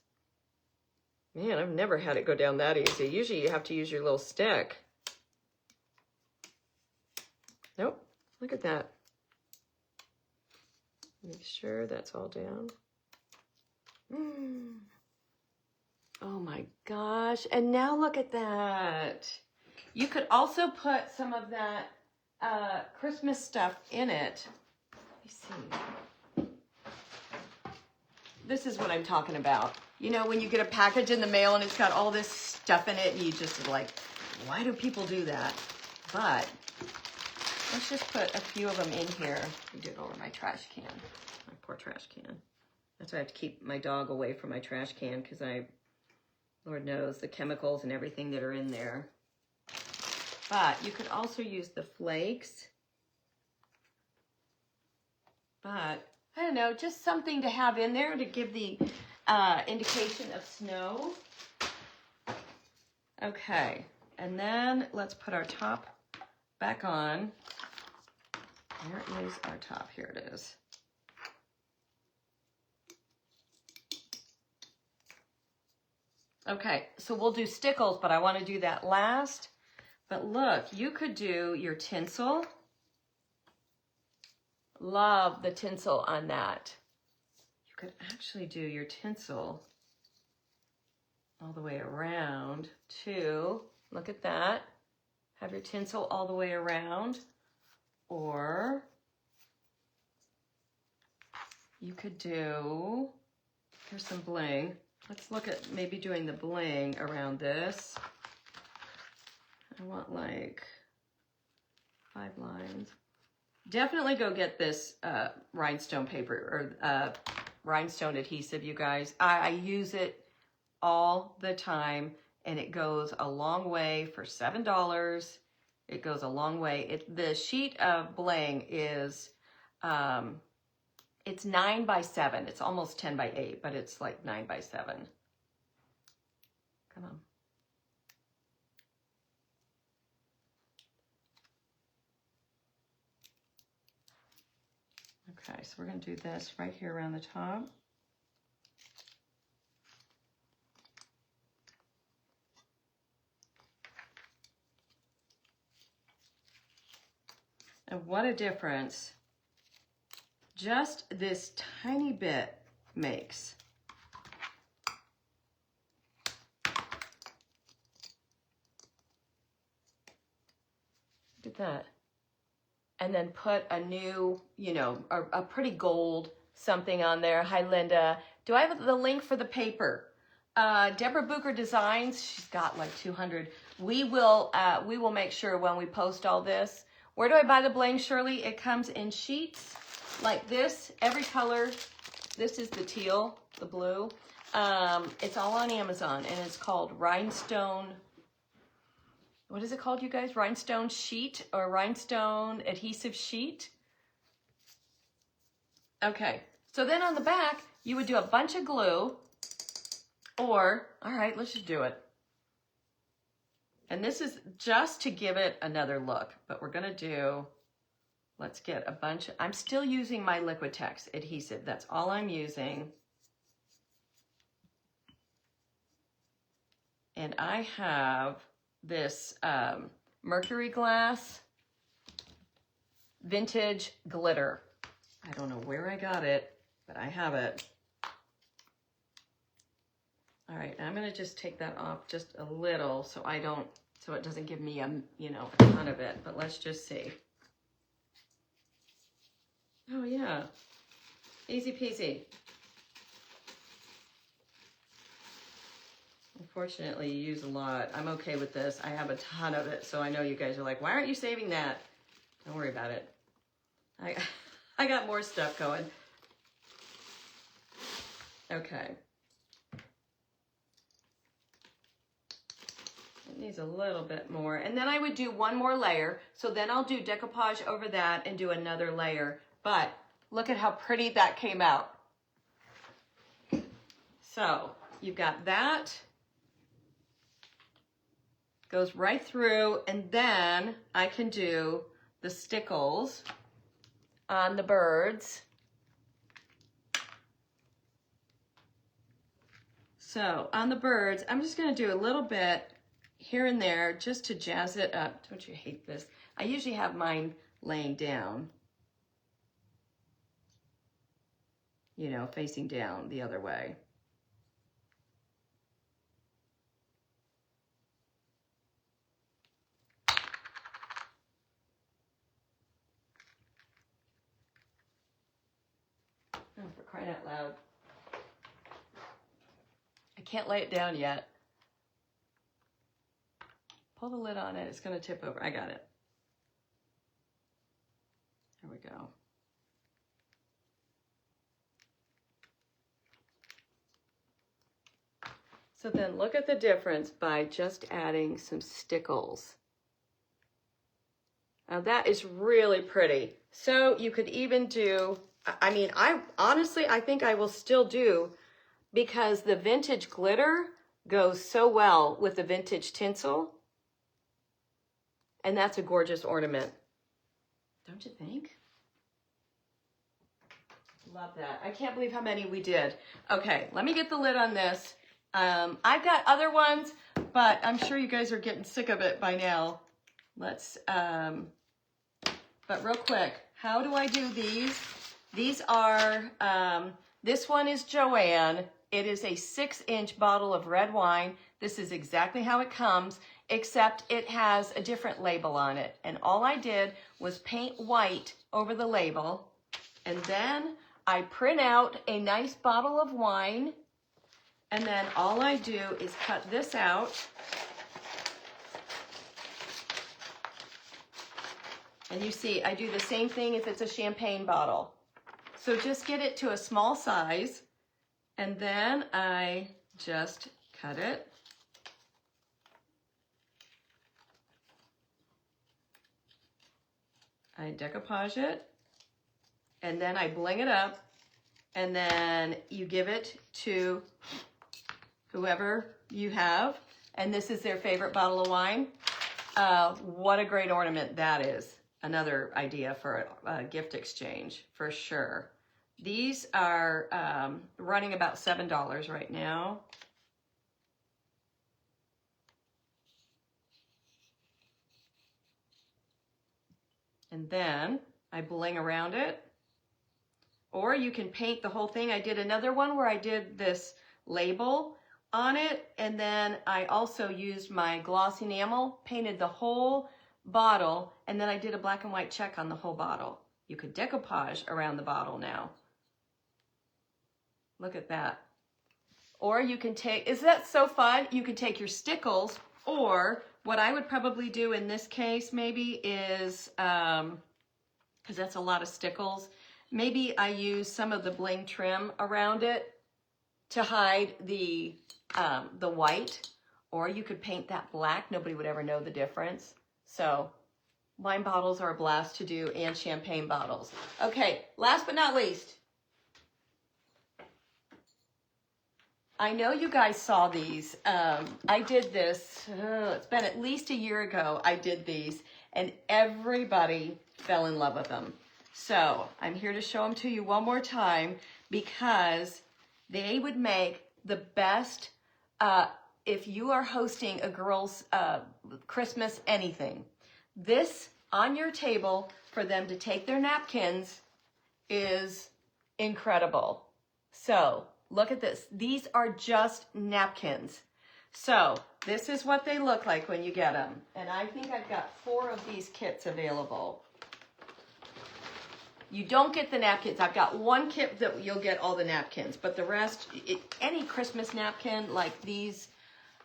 Man, I've never had it go down that easy. Usually you have to use your little stick. Nope, look at that. Make sure that's all down. Oh my gosh, and now look at that. You could also put some of that Christmas stuff in it. Let me see. This is what I'm talking about. You know, when you get a package in the mail and it's got all this stuff in it and you just are like, why do people do that? But let's just put a few of them in here. Let me do it over my trash can, my poor trash can. That's why I have to keep my dog away from my trash can because Lord knows, the chemicals and everything that are in there. But you could also use the flakes. But, I don't know, just something to have in there to give the indication of snow. Okay, and then let's put our top back on. Where is our top? Here it is. Okay, so we'll do stickles, but I want to do that last. But look, you could do your tinsel. Love the tinsel on that. You could actually do your tinsel all the way around too. Look at that. Have your tinsel all the way around. Or you could do, here's some bling. Let's look at maybe doing the bling around this. I want like 5 lines. Definitely go get this rhinestone paper or rhinestone adhesive, you guys. I use it all the time and it goes a long way for $7. It goes a long way. The sheet of bling is, it's 9 by 7. It's almost 10 by 8, but it's like 9 by 7. Come on. Okay, so we're going to do this right here around the top. And what a difference just this tiny bit makes. Look at that. And then put a new, you know, a pretty gold something on there. Hi, Linda. Do I have the link for the paper? Deborah Booker Designs, she's got like 200. We will make sure when we post all this. Where do I buy the bling, Shirley? It comes in sheets like this, every color. This is the teal, the blue. It's all on Amazon, and it's called Rhinestone. What is it called, you guys? Rhinestone sheet or rhinestone adhesive sheet? Okay, so then on the back, you would do a bunch of glue or, all right, let's just do it. And this is just to give it another look, but we're gonna do, let's get a bunch, I'm still using my Liquitex adhesive. That's all I'm using. And I have this mercury glass. vintage glitter. I don't know where I got it, but I have it. All right, I'm gonna just take that off just a little so it doesn't give me a ton of it, but let's just see. Oh yeah, easy peasy. Unfortunately, you use a lot. I'm okay with this. I have a ton of it, so I know you guys are like, why aren't you saving that? Don't worry about it. I got more stuff going. Okay. It needs a little bit more. And then I would do one more layer. So then I'll do decoupage over that and do another layer. But look at how pretty that came out. So you've got that. Goes right through, and then I can do the stickles on the birds. So on the birds, I'm just gonna do a little bit here and there just to jazz it up. Don't you hate this? I usually have mine laying down, facing down the other way. Oh, for crying out loud. I can't lay it down yet. Pull the lid on it. It's going to tip over. I got it. There we go. So then look at the difference by just adding some stickles. Now that is really pretty. So you could even do, I honestly think I will still do, because the vintage glitter goes so well with the vintage tinsel. And that's a gorgeous ornament. Don't you think? Love that. I can't believe how many we did. Okay, let me get the lid on this. I've got other ones, but I'm sure you guys are getting sick of it by now. Let's, but real quick, how do I do these? These are, this one is Joanne. It is a 6-inch bottle of red wine. This is exactly how it comes, except it has a different label on it. And all I did was paint white over the label. And then I print out a nice bottle of wine. And then all I do is cut this out. And you see, I do the same thing if it's a champagne bottle. So just get it to a small size. And then I just cut it. I decoupage it. And then I bling it up. And then you give it to whoever you have. And this is their favorite bottle of wine. What a great ornament that is. Another idea for a gift exchange, for sure. These are running about $7 right now. And then I bling around it. Or you can paint the whole thing. I did another one where I did this label on it, and then I also used my gloss enamel, painted the whole bottle, and then I did a black and white check on the whole bottle. You could decoupage around the bottle now. Look at that. Or you can take, is that so fun? You can take your stickles, or what I would probably do in this case maybe is, because that's a lot of stickles, maybe I use some of the bling trim around it to hide the white, or you could paint that black. Nobody would ever know the difference. So wine bottles are a blast to do, and champagne bottles. Okay, last but not least, I know you guys saw these. I did this, it's been at least a year ago I did these, and everybody fell in love with them. So I'm here to show them to you one more time, because they would make the best, if you are hosting a girl's Christmas anything. This on your table for them to take their napkins is incredible. So look at this. These are just napkins. So this is what they look like when you get them. And I think I've got 4 of these kits available. You don't get the napkins. I've got 1 kit that you'll get all the napkins, but the rest, any Christmas napkin like these,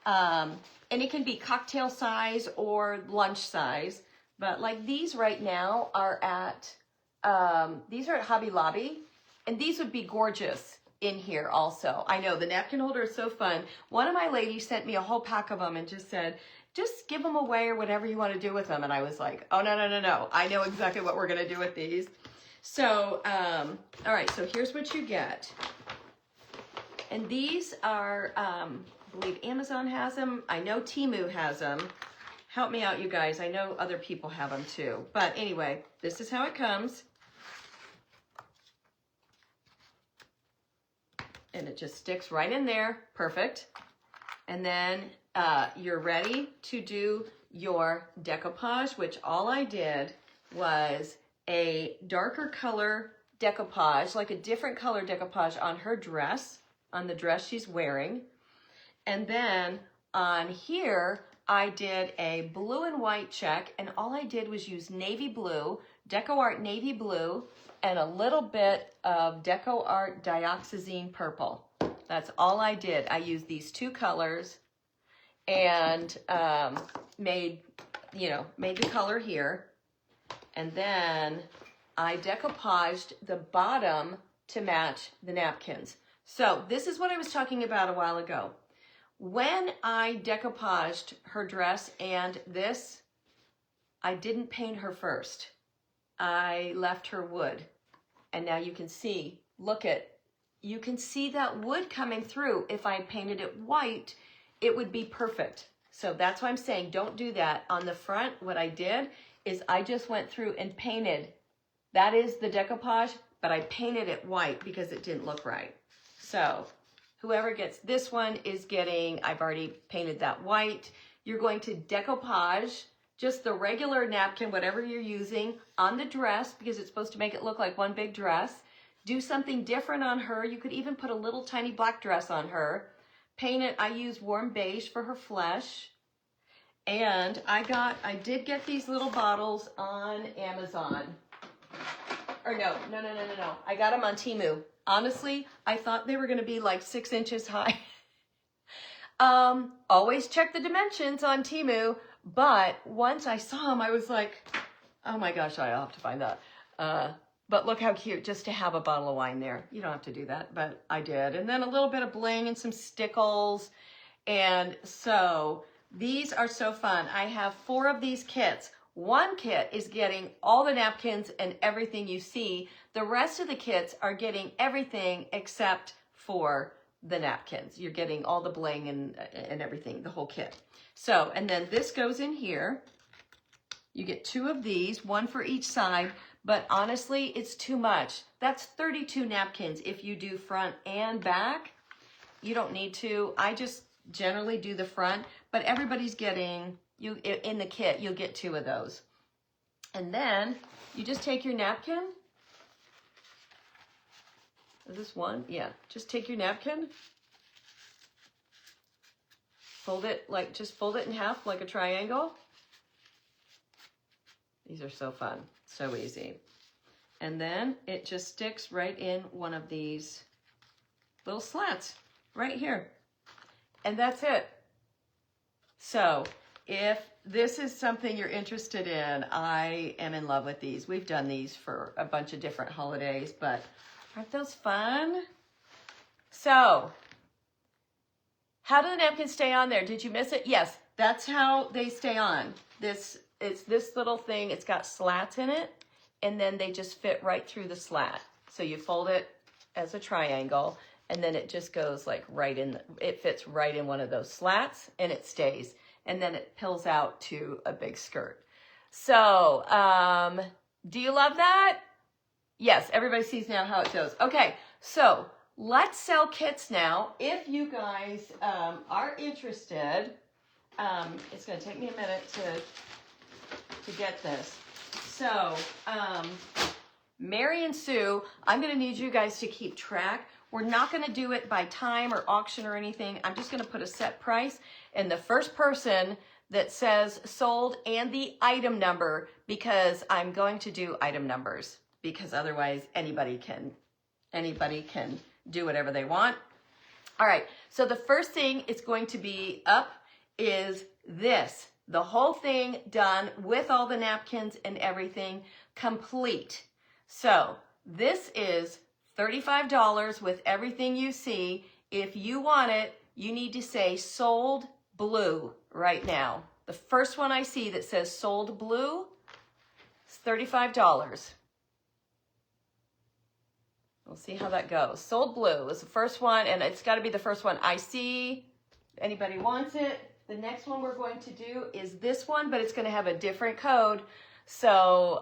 and it can be cocktail size or lunch size, but like these right now are at, these are at Hobby Lobby, and these would be gorgeous in here also. I know the napkin holder is so fun. One of my ladies sent me a whole pack of them and just said, just give them away or whatever you want to do with them. And I was like, oh, no, no, no, no. I know exactly what we're going to do with these. So, all right, so here's what you get. And these are, I believe Amazon has them. I know Temu has them. Help me out, you guys. I know other people have them too. But anyway, this is how it comes. And it just sticks right in there. Perfect. And then you're ready to do your decoupage, which all I did was a darker color decoupage, like a different color decoupage on her dress, on the dress she's wearing. And then on here, I did a blue and white check, and all I did was use navy blue, Deco Art navy blue, and a little bit of Deco Art dioxazine purple. That's all I did. I used these 2 colors and made the color here. And then I decoupaged the bottom to match the napkins. So this is what I was talking about a while ago. When I decoupaged her dress and this, I didn't paint her first. I left her wood. And now you can see, you can see that wood coming through. If I painted it white, it would be perfect. So that's why I'm saying don't do that. On the front, what I did is I just went through and painted. That is the decoupage, but I painted it white because it didn't look right. So whoever gets this one is getting, I've already painted that white. You're going to decoupage just the regular napkin, whatever you're using, on the dress because it's supposed to make it look like one big dress. Do something different on her. You could even put a little tiny black dress on her. Paint it. I used warm beige for her flesh. And I did get these little bottles on Amazon. Or no. I got them on Temu. Honestly, I thought they were going to be like 6 inches high. Always check the dimensions on Temu. But once I saw them, I was like, oh my gosh, I'll have to find that. But look how cute, just to have a bottle of wine there. You don't have to do that, but I did. And then a little bit of bling and some stickles. And so these are so fun. I have 4 of these kits. 1 kit is getting all the napkins and everything you see. The rest of the kits are getting everything except for the napkins. You're getting all the bling and everything, the whole kit. So, and then this goes in here. You get 2 of these, 1 for each side, but honestly, it's too much. That's 32 napkins if you do front and back. You don't need to. I just generally do the front, but everybody's getting, in the kit, you'll get 2 of those. And then you just take your napkin. Is this one? Yeah. Just take your napkin. Fold it, just fold it in half like a triangle. These are so fun, so easy. And then it just sticks right in one of these little slats right here. And that's it. So if this is something you're interested in, I am in love with these. We've done these for a bunch of different holidays, but aren't those fun? So how do the napkins stay on there? Did you miss it? Yes, that's how they stay on. It's this little thing. It's got slats in it, and then they just fit right through the slat. So you fold it as a triangle, and then it just goes like right in. It fits right in one of those slats, and it stays. And then it pills out to a big skirt. So, do you love that? Yes, everybody sees now how it goes. Okay, so let's sell kits now. If you guys are interested, it's going to take me a minute to get this. So, Mary and Sue, I'm going to need you guys to keep track. We're not going to do it by time or auction or anything. I'm just going to put a set price. And the first person that says sold and the item number, because I'm going to do item numbers, because otherwise anybody can do whatever they want. All right, so the first thing it's going to be up is this. The whole thing done with all the napkins and everything complete. So this is $35 with everything you see. If you want it, you need to say sold blue right now. The first one I see that says sold blue is $35. We'll see how that goes. Sold blue is the first one, and it's got to be the first one I see. Anybody wants it? The next one we're going to do is this one, but it's going to have a different code. So,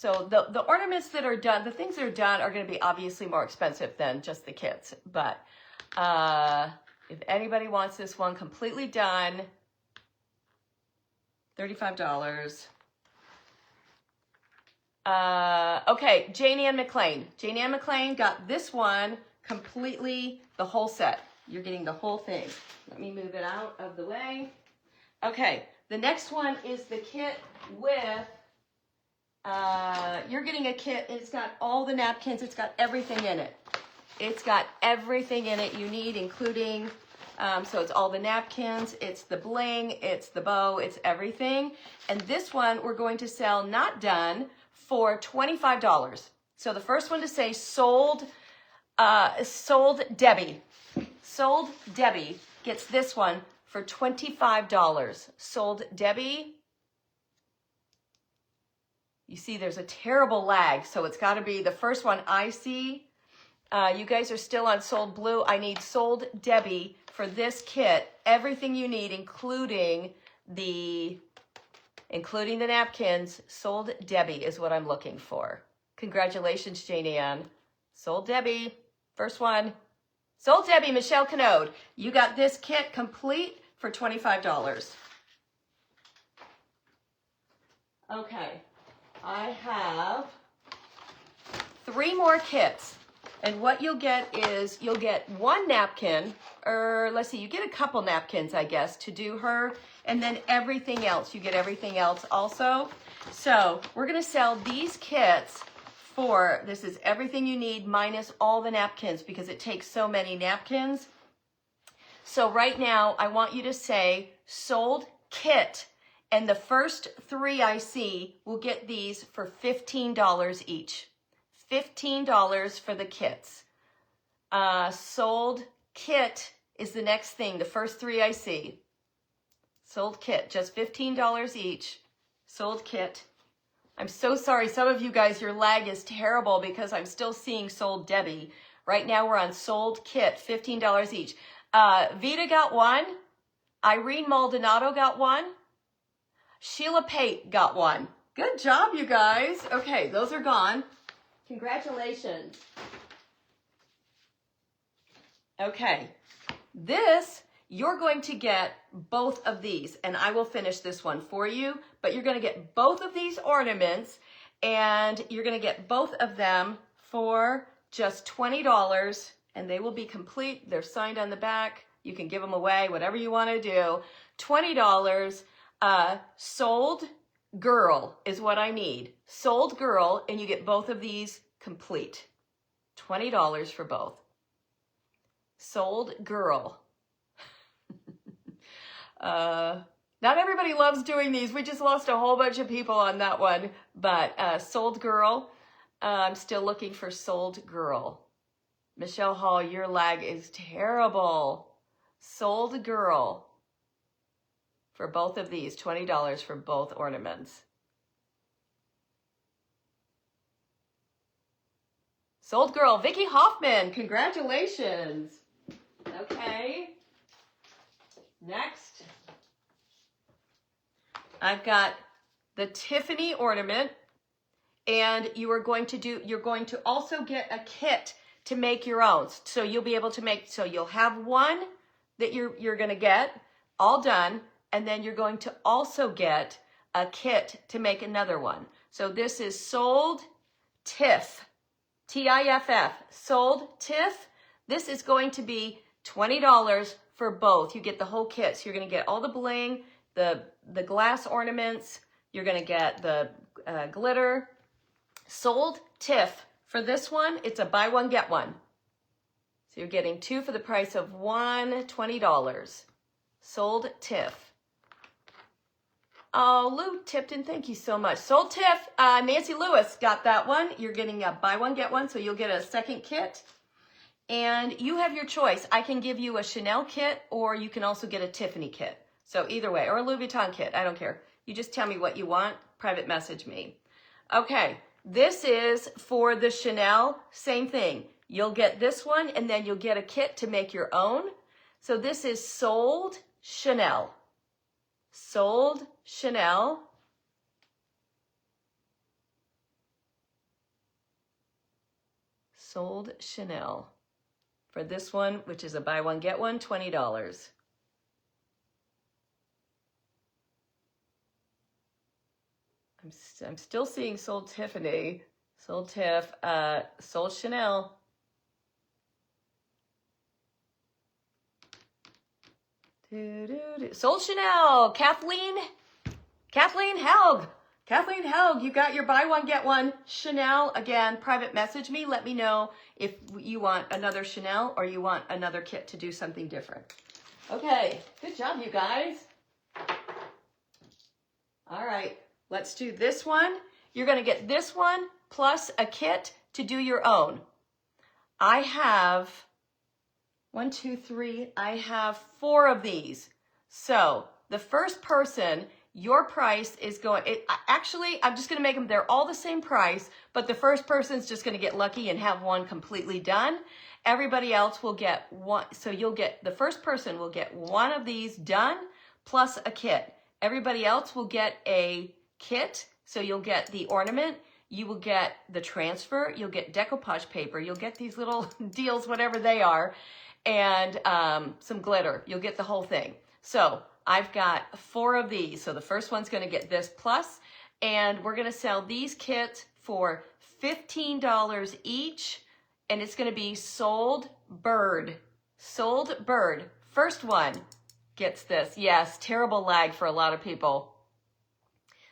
the ornaments that are done, the things that are done are going to be obviously more expensive than just the kits. But if anybody wants this one completely done, $35. Okay, Jane Ann McLean. Jane Ann McLean got this one completely, the whole set. You're getting the whole thing. Let me move it out of the way. Okay, the next one is the kit with, you're getting a kit, it's got all the napkins, it's got everything in it. It's got everything in it you need, including, so it's all the napkins, it's the bling, it's the bow, it's everything. And this one we're going to sell not done for $25. So the first one to say sold Debbie. Sold Debbie gets this one for $25. Sold Debbie. You see there's a terrible lag, so it's got to be the first one I see. You guys are still on sold blue. I need sold Debbie for this kit. Everything you need, including the napkins. Sold Debbie is what I'm looking for. Congratulations, Jane Ann. Sold Debbie. First one. Sold Debbie, Michelle Canode. You got this kit complete for $25. Okay. I have 3 more kits. And what you'll get is you'll get one napkin, or let's see, you get a couple napkins, I guess, to do her, and then everything else. You get everything else also. So we're going to sell these kits for, this is everything you need minus all the napkins because it takes so many napkins. So right now, I want you to say sold kit, and the first 3 I see will get these for $15 each. $15 for the kits. Sold kit is the next thing, the first 3 I see. Sold kit, just $15 each. Sold kit. I'm so sorry, some of you guys, your lag is terrible because I'm still seeing sold Debbie. Right now we're on sold kit, $15 each. Vita got one. Irene Maldonado got one. Sheila Pate got one. Good job, you guys. Okay, those are gone. Congratulations. Okay, this, you're going to get both of these, and I will finish this one for you, but you're going to get both of these ornaments, and you're going to get both of them for just $20, and they will be complete. They're signed on the back. You can give them away, whatever you want to do. $20. Sold girl is what I need. Sold girl, and you get both of these complete. $20 for both. Sold girl. Not everybody loves doing these. We just lost a whole bunch of people on that one. But sold girl, I'm still looking for sold girl. Michelle Hall, your lag is terrible. Sold girl. For both of these, $20 for both ornaments. Sold girl, Vicki Hoffman, congratulations. Okay. Next. I've got the Tiffany ornament, and you're going to also get a kit to make your own. So you'll be able to make, so you'll have one that you're going to get all done. And then you're going to also get a kit to make another one. So this is sold TIFF, T-I-F-F, sold TIFF. This is going to be $20 for both. You get the whole kit. So you're going to get all the bling, the glass ornaments. You're going to get the glitter. Sold TIFF. For this one, it's a buy one, get one. So you're getting two for the price of one, $20. Sold TIFF. Oh, Lou Tipton, thank you so much. Sold TIFF. Nancy Lewis got that one. You're getting a buy one, get one, so you'll get a second kit. And you have your choice. I can give you a Chanel kit, or you can also get a Tiffany kit. So either way, or a Louis Vuitton kit. I don't care. You just tell me what you want. Private message me. Okay, this is for the Chanel. Same thing. You'll get this one, and then you'll get a kit to make your own. So this is sold Chanel. Sold Chanel. Sold Chanel. For this one, which is a buy one, get one, $20. I'm still seeing sold Tiffany, sold Tiff, sold Chanel. Sold Chanel. Kathleen Helg. Kathleen Helg, you got your buy one, get one Chanel. Again, private message me. Let me know if you want another Chanel or you want another kit to do something different. Okay, good job, you guys. All right, let's do this one. You're going to get this one plus a kit to do your own. I have 1, 2, 3. I have 4 of these. So the first person, your price is going, actually, I'm just going to make them, they're all the same price, but the first person's just going to get lucky and have one completely done. Everybody else will get one. So you'll get, the first person will get one of these done plus a kit. Everybody else will get a kit. So you'll get the ornament. You will get the transfer. You'll get decoupage paper. You'll get these little deals, whatever they are, and some glitter. You'll get the whole thing. So I've got 4 of these. So the first one's going to get this plus, and we're going to sell these kits for $15 each, and it's going to be sold bird. Sold bird. First one gets this. Yes, terrible lag for a lot of people.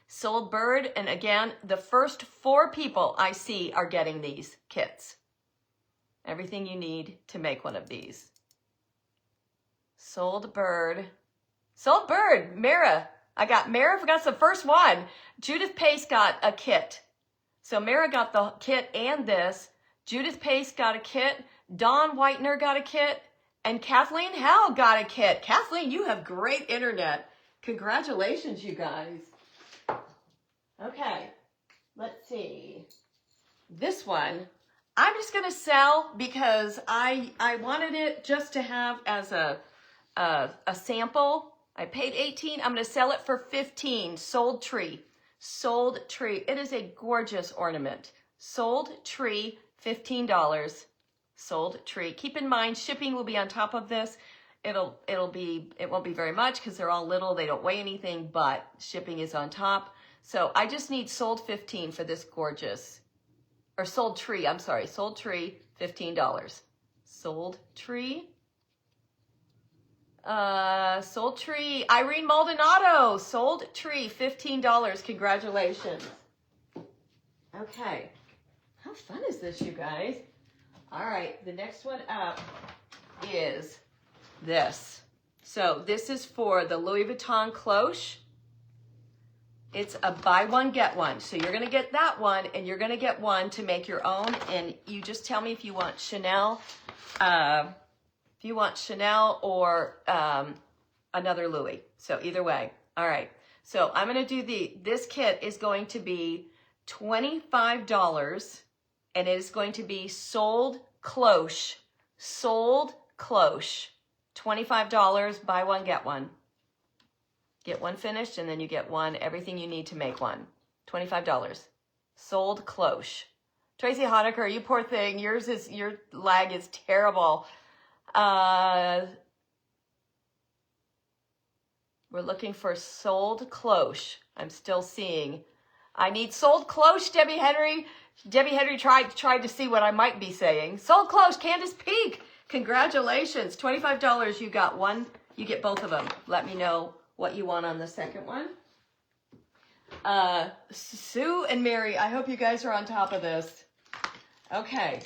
Sold bird, and again, the first 4 people I see are getting these kits. Everything you need to make one of these. Sold bird. Sold bird. Mara. Mara got the first one. Judith Pace got a kit. So Mara got the kit and this. Judith Pace got a kit. Dawn Whitener got a kit. And Kathleen Hell got a kit. Kathleen, you have great internet. Congratulations, you guys. Okay, let's see. This one, I'm just going to sell because I wanted it just to have as a sample. I paid $18. I'm going to sell it for $15. Sold tree. Sold tree. It is a gorgeous ornament. Sold tree, $15. Sold tree. Keep in mind, shipping will be on top of this. It won't be very much because they're all little. They don't weigh anything, but shipping is on top. So I just need sold 15 for this gorgeous, or sold tree, I'm sorry, sold tree, $15. Sold tree. Sold tree, Irene Maldonado, sold tree, $15. Congratulations. Okay. How fun is this, you guys? All right, the next one up is this. So this is for the Louis Vuitton cloche. It's a buy one, get one. So you're going to get that one, and you're going to get one to make your own. And you just tell me if you want Chanel, or another Louis. So either way. All right. So I'm going to do this kit is going to be $25, and it is going to be sold cloche. Sold cloche. $25, buy one, get one. Get one finished, and then you get one, everything you need to make one. $25. Sold cloche. Tracy Honecker, you poor thing. Your lag is terrible. We're looking for sold cloche. I'm still seeing. I need sold cloche, Debbie Henry. Debbie Henry tried to see what I might be saying. Sold cloche, Candace Peak. Congratulations. $25. You got one. You get both of them. Let me know what you want on the second one. Sue and Mary, I hope you guys are on top of this. Okay.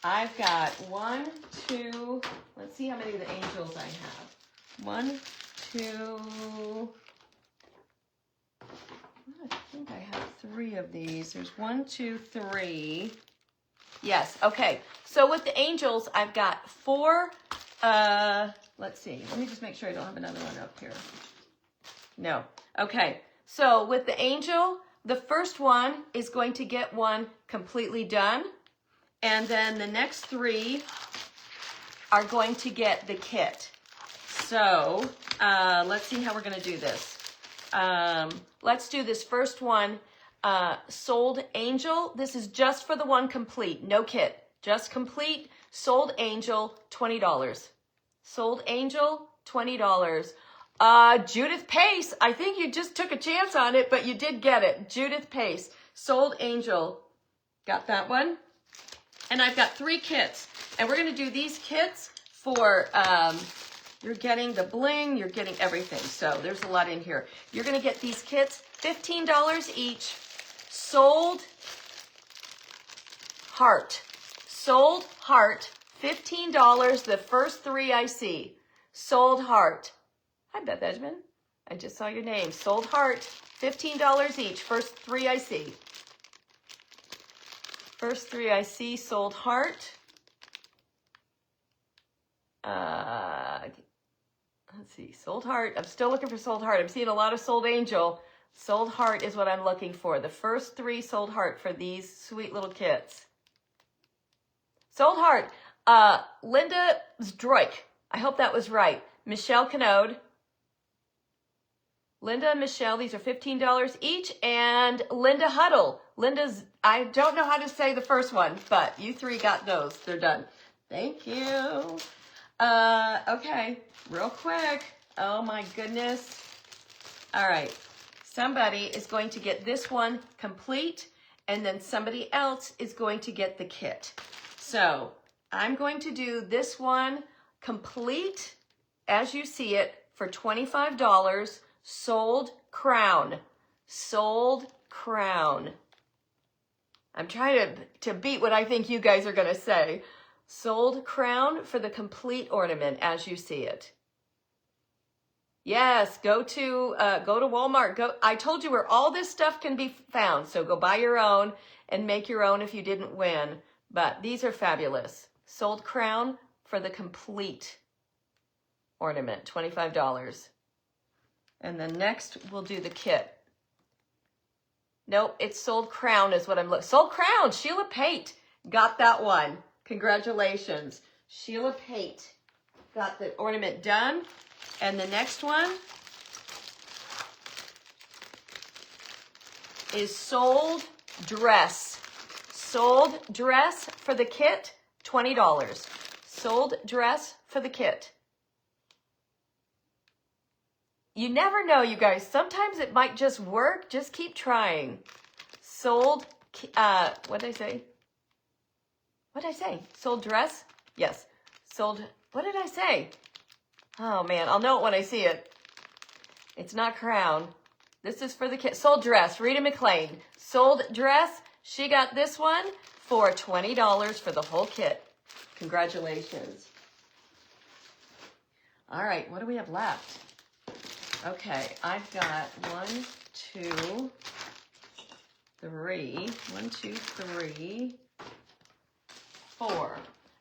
I've got 1, 2, let's see how many of the angels I have. 1, 2, I think I have 3 of these. There's 1, 2, 3. Yes, okay. So with the angels, I've got 4, let's see. Let me just make sure I don't have another one up here. No. Okay. So with the angel, the first one is going to get one completely done. And then the next 3 are going to get the kit. So let's see how we're going to do this. Let's do this first one, sold angel. This is just for the one complete, no kit, just complete. Sold angel, $20. Sold angel, $20. Judith Pace, I think you just took a chance on it, but you did get it. Judith Pace, sold angel, got that one. And I've got 3 kits, and we're going to do these kits for, you're getting the bling, you're getting everything. So there's a lot in here. You're going to get these kits, $15 each. Sold heart. Sold heart, $15. The first 3 I see. Sold heart. Hi, Beth Edgman. I just saw your name. Sold heart, $15 each. First 3 I see. First 3 I see, sold heart. Let's see, sold heart. I'm still looking for sold heart. I'm seeing a lot of sold angel. Sold heart is what I'm looking for. The first 3 sold heart for these sweet little kits. Sold heart. Linda Zdroik. I hope that was right. Michelle Canode. Linda and Michelle, these are $15 each. And Linda Huddle. Linda's, I don't know how to say the first one, but you 3 got those. They're done. Thank you. Okay, real quick. Oh my goodness. All right. Somebody is going to get this one complete, and then somebody else is going to get the kit. So I'm going to do this one complete as you see it for $25. Sold crown. Sold crown. I'm trying to beat what I think you guys are going to say. Sold crown for the complete ornament as you see it. Yes, go to Walmart. I told you where all this stuff can be found. So go buy your own and make your own if you didn't win. But these are fabulous. Sold crown for the complete ornament, $25. And then next we'll do the kit. Nope, it's sold crown is what I'm looking. Sold crown, Sheila Pate got that one. Congratulations. Sheila Pate got the ornament done. And the next one is sold dress. Sold dress for the kit, $20. Sold dress for the kit. You never know, you guys. Sometimes it might just work. Just keep trying. Sold, what did I say? What did I say? Sold dress? Yes. Sold, what did I say? Oh, man. I'll know it when I see it. It's not crown. This is for the kit. Sold dress. Rita McLean. Sold dress. She got this one for $20 for the whole kit. Congratulations. All right. What do we have left? Okay. I've got 1, 2, 3. 1, 2, 3, 4.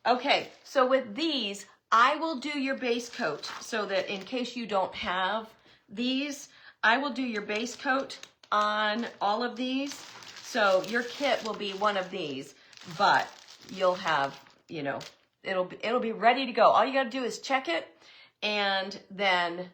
Okay. So with these, I will do your base coat so that in case you don't have these, I will do your base coat on all of these. So your kit will be one of these, but you'll have, you know, it'll be ready to go. All you got to do is check it and then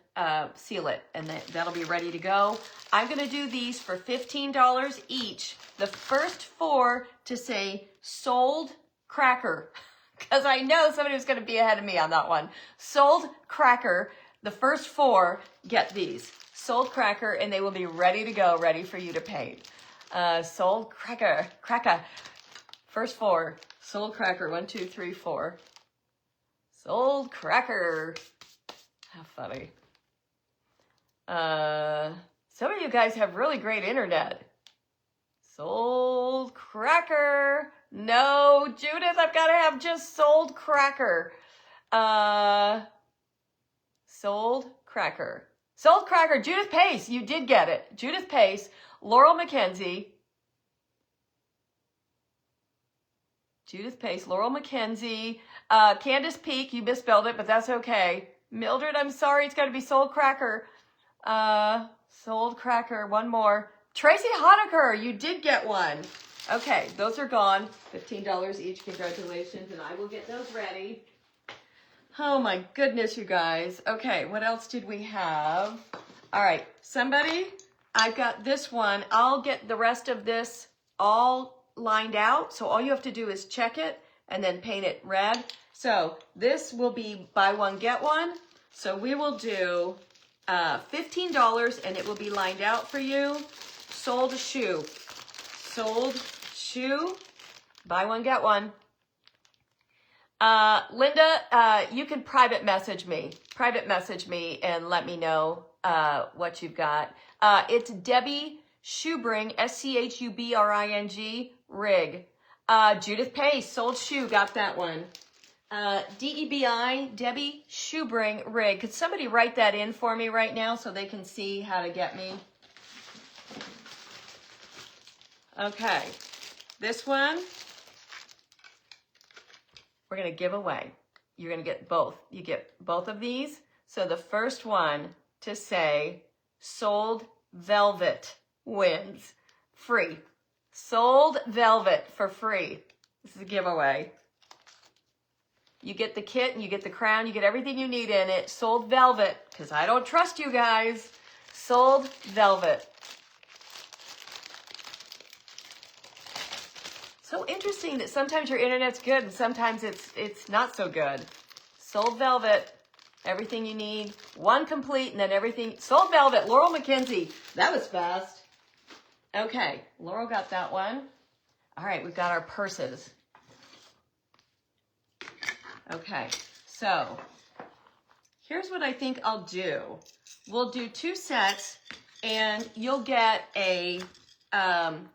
seal it, and that'll be ready to go. I'm going to do these for $15 each. The first 4 to say sold cracker. Because I know somebody was going to be ahead of me on that one. Sold cracker. The first 4 get these. sold cracker, and they will be ready to go, ready for you to paint. Sold cracker. First 4. Sold cracker. 1, 2, 3, 4. Sold cracker. How funny. Some of you guys have really great internet. Sold cracker. No, Judith, I've got to have just sold cracker. Sold cracker. Sold cracker. Judith Pace, you did get it. Judith Pace, Laurel McKenzie. Judith Pace, Laurel McKenzie. Candace Peak, you misspelled it, but that's okay. Mildred, I'm sorry, it's got to be sold cracker. Sold cracker. One more. Tracy Honaker, you did get one. Okay, those are gone. $15 each. Congratulations, and I will get those ready. Oh my goodness, you guys. Okay, what else did we have? All right, somebody, I've got this one. I'll get the rest of this all lined out. So all you have to do is check it and then paint it red. So this will be buy one, get one. So we will do $15 and it will be lined out for you. Sold shoe. Sold shoe. Buy one, get one. Linda, you can private message me and let me know what you've got. It's Debbie Schubring, Schubring, rig. Judith Pace, sold shoe, got that one. DEBI, Debbie Schubring, rig. Could somebody write that in for me right now so they can see how to get me? Okay, this one we're going to give away. You're going to get both. You get both of these. So the first one to say sold velvet wins free. Sold velvet for free. This is a giveaway. You get the kit and you get the crown. You get everything you need in it. Sold velvet, because I don't trust you guys. Sold velvet. So interesting that sometimes your internet's good and sometimes it's not so good. Sold velvet, everything you need. One complete and then everything. Sold velvet, Laurel McKenzie. That was fast. Okay, Laurel got that one. All right, we've got our purses. Okay, so here's what I think I'll do. We'll do 2 sets and you'll get a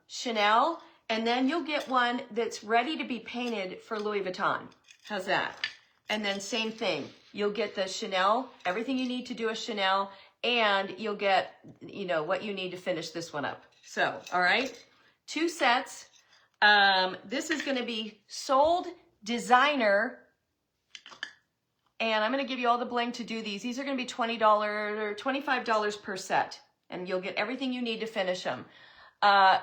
Chanel. And then you'll get one that's ready to be painted for Louis Vuitton. How's that? And then same thing. You'll get the Chanel, everything you need to do a Chanel, and you'll get, you know, what you need to finish this one up. So, all right, 2 sets. This is going to be sold designer. And I'm going to give you all the bling to do these. These are going to be $20 or $25 per set. And you'll get everything you need to finish them.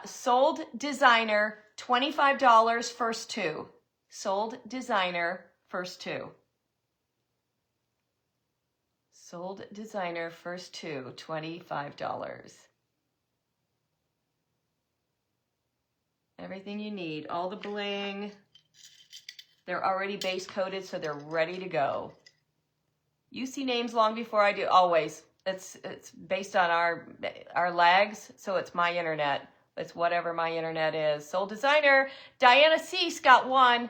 Sold designer, $25, first 2. Sold designer, first 2. Sold designer, first 2, $25. Everything you need, all the bling. They're already base coated, so they're ready to go. You see names long before I do, always. It's based on our lags, so it's my internet. It's whatever my internet is. Sold designer, Diana Cease got one.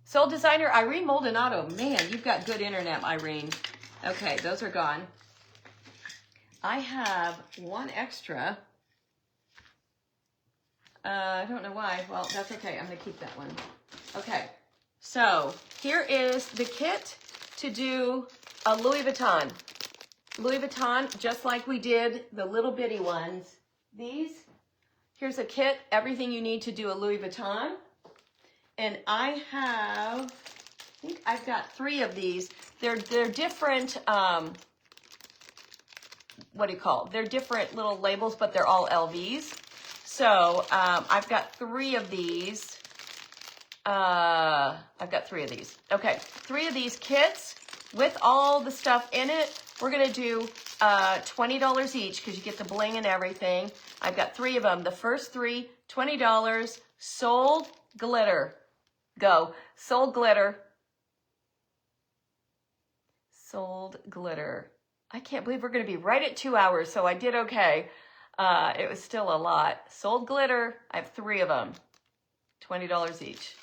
Sold designer, Irene Maldonado. Man, you've got good internet, Irene. Okay, those are gone. I have one extra. I don't know why. Well, that's okay. I'm going to keep that one. Okay, so here is the kit to do a Louis Vuitton. Louis Vuitton, just like we did the little bitty ones. These, here's a kit, everything you need to do a Louis Vuitton. And I think I've got 3 of these. They're different, what do you call it? They're different little labels, but they're all LVs. So I've got 3 of these. Okay, 3 of these kits with all the stuff in it. We're going to do $20 each because you get the bling and everything. I've got 3 of them. The first 3, $20. Sold glitter. Go. Sold glitter. Sold glitter. I can't believe we're going to be right at 2 hours, so I did okay. It was still a lot. Sold glitter. I have 3 of them. $20 each.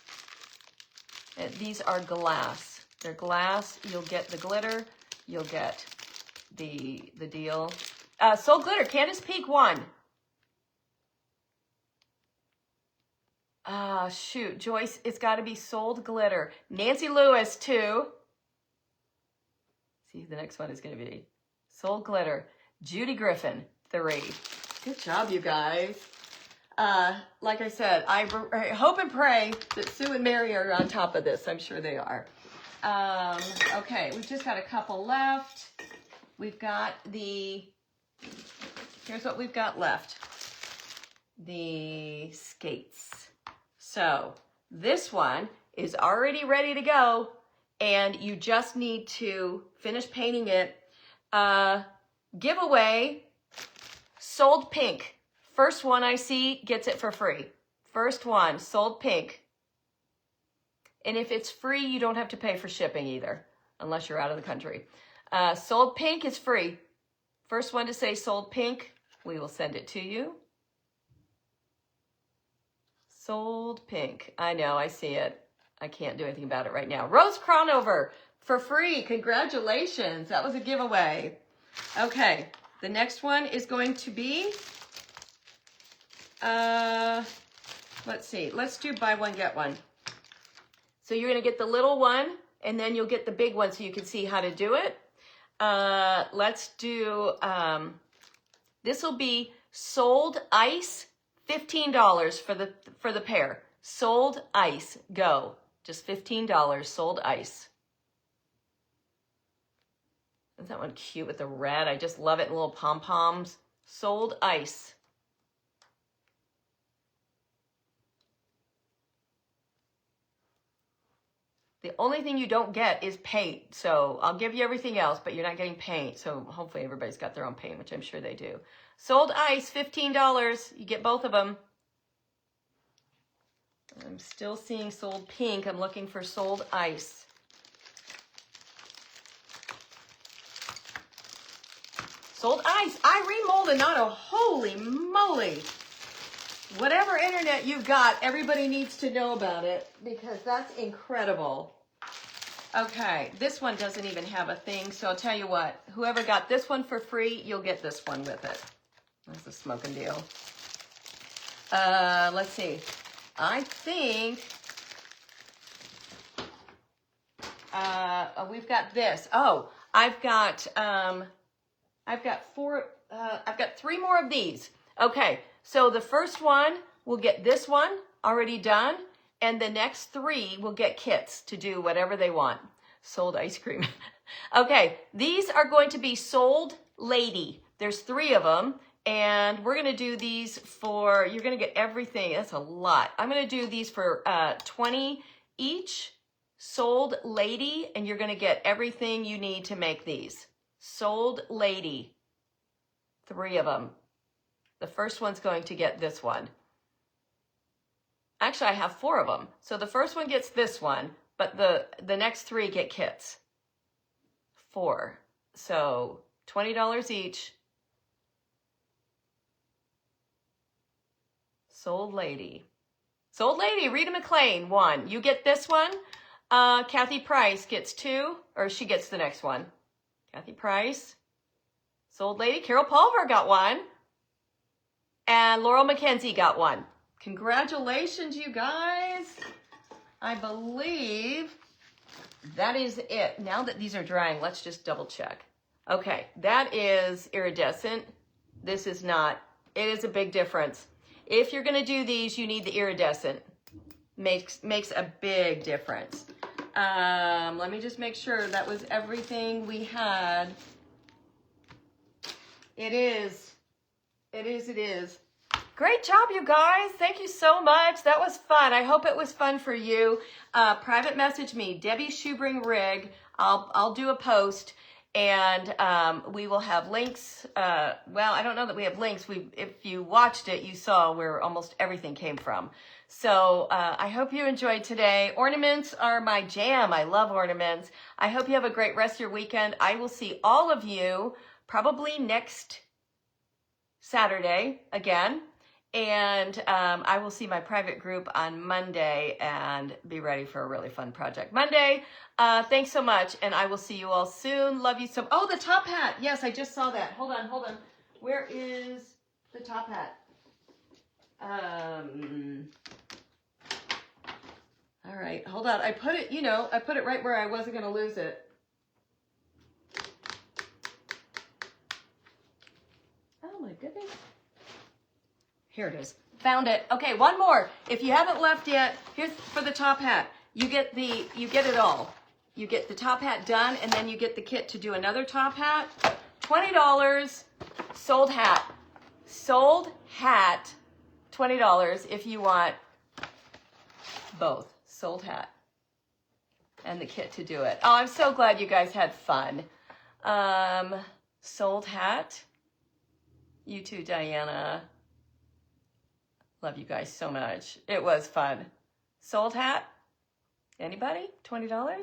And these are glass. They're glass. You'll get the glitter. You'll get the deal. Sold glitter. Candace Peak won. Shoot. Joyce, it's got to be sold glitter. Nancy Lewis, 2. See, the next one is going to be sold glitter. Judy Griffin, 3. Good job, you guys. Like I said, I hope and pray that Sue and Mary are on top of this. I'm sure they are. Okay, we've just got a couple left. We've got here's what we've got left. The skates. So this one is already ready to go, and you just need to finish painting it. Giveaway, sold pink. First one I see gets it for free. First one, sold pink. And if it's free, you don't have to pay for shipping either, unless you're out of the country. Sold pink is free. First one to say sold pink, we will send it to you. Sold pink. I know, I see it. I can't do anything about it right now. Rose Cronover for free. Congratulations. That was a giveaway. Okay, the next one is going to be, let's see. Let's do buy one, get one. So you're going to get the little one, and then you'll get the big one so you can see how to do it. Let's do, this will be sold ice, $15 for the pair. Sold ice, go. Just $15, sold ice. Isn't that one cute with the red? I just love it in little pom-poms. Sold ice. The only thing you don't get is paint. So I'll give you everything else, but you're not getting paint. So hopefully everybody's got their own paint, which I'm sure they do. Sold ice, $15. You get both of them. I'm still seeing sold pink. I'm looking for sold ice. Sold ice. Irene Maldonado. Holy moly. Whatever internet you've got, everybody needs to know about it because that's incredible. Okay, this one doesn't even have a thing, so I'll tell you what. Whoever got this one for free, you'll get this one with it. That's a smoking deal. Let's see. I think we've got this. Oh, I've got 3 more of these. Okay, so the first one will get this one already done, and the next 3 will get kits to do whatever they want. Sold ice cream. Okay, these are going to be sold lady. There's 3 of them. And we're going to do these for, you're going to get everything. That's a lot. I'm going to do these for 20 each. Sold lady. And you're going to get everything you need to make these. Sold lady. 3 of them. The first one's going to get this one. Actually, I have 4 of them. So the first one gets this one. But the next 3 get kits. 4. So $20 each. Sold lady. Sold lady, Rita McLean, 1. You get this one. Kathy Price gets 2, or she gets the next one. Kathy Price. Sold lady. Carol Pulver got 1. And Laurel McKenzie got 1. Congratulations, you guys. I believe that is it. Now that these are drying, let's just double check. Okay, that is iridescent. This is not. It is a big difference. If you're going to do these, you need the iridescent. Makes a big difference. Let me just make sure that was everything we had. It is. Great job, you guys. Thank you so much. That was fun. I hope it was fun for you. Private message me, Debbie Schubring Rig. I'll do a post. And we will have links. Well, I don't know that we have links. If you watched it, you saw where almost everything came from. So I hope you enjoyed today. Ornaments are my jam. I love ornaments. I hope you have a great rest of your weekend. I will see all of you probably next Saturday again. And I will see my private group on Monday and be ready for a really fun project Monday. Thanks so much, and I will see you all soon. Love you so. Oh, the top hat. Yes, I just saw that. Hold on, hold on. Where is the top hat? All right, hold on. I put it, I put it right where I wasn't going to lose it. Oh my goodness. Here it is. Found it. Okay, one more. If you haven't left yet, here's for the top hat. You get it all. You get the top hat done, and then you get the kit to do another top hat. $20, sold hat. Sold hat, $20 if you want both. Sold hat and the kit to do it. Oh, I'm so glad you guys had fun. Sold hat. You too, Diana. Love you guys so much. It was fun. Sold hat? Anybody? $20?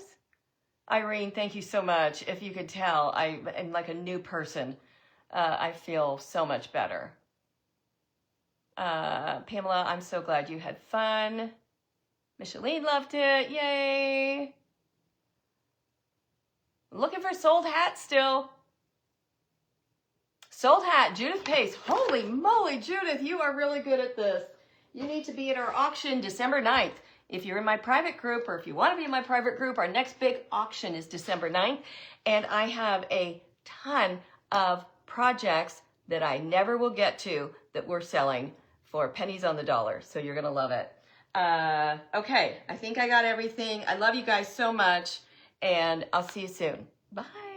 Irene, thank you so much. If you could tell, I'm like a new person. I feel so much better. Pamela, I'm so glad you had fun. Micheline loved it. Yay. Looking for sold hat still. Sold hat, Judith Pace. Holy moly, Judith, you are really good at this. You need to be at our auction December 9th. If you're in my private group, or if you want to be in my private group, our next big auction is December 9th. And I have a ton of projects that I never will get to that we're selling for pennies on the dollar. So you're going to love it. Okay, I think I got everything. I love you guys so much, and I'll see you soon. Bye.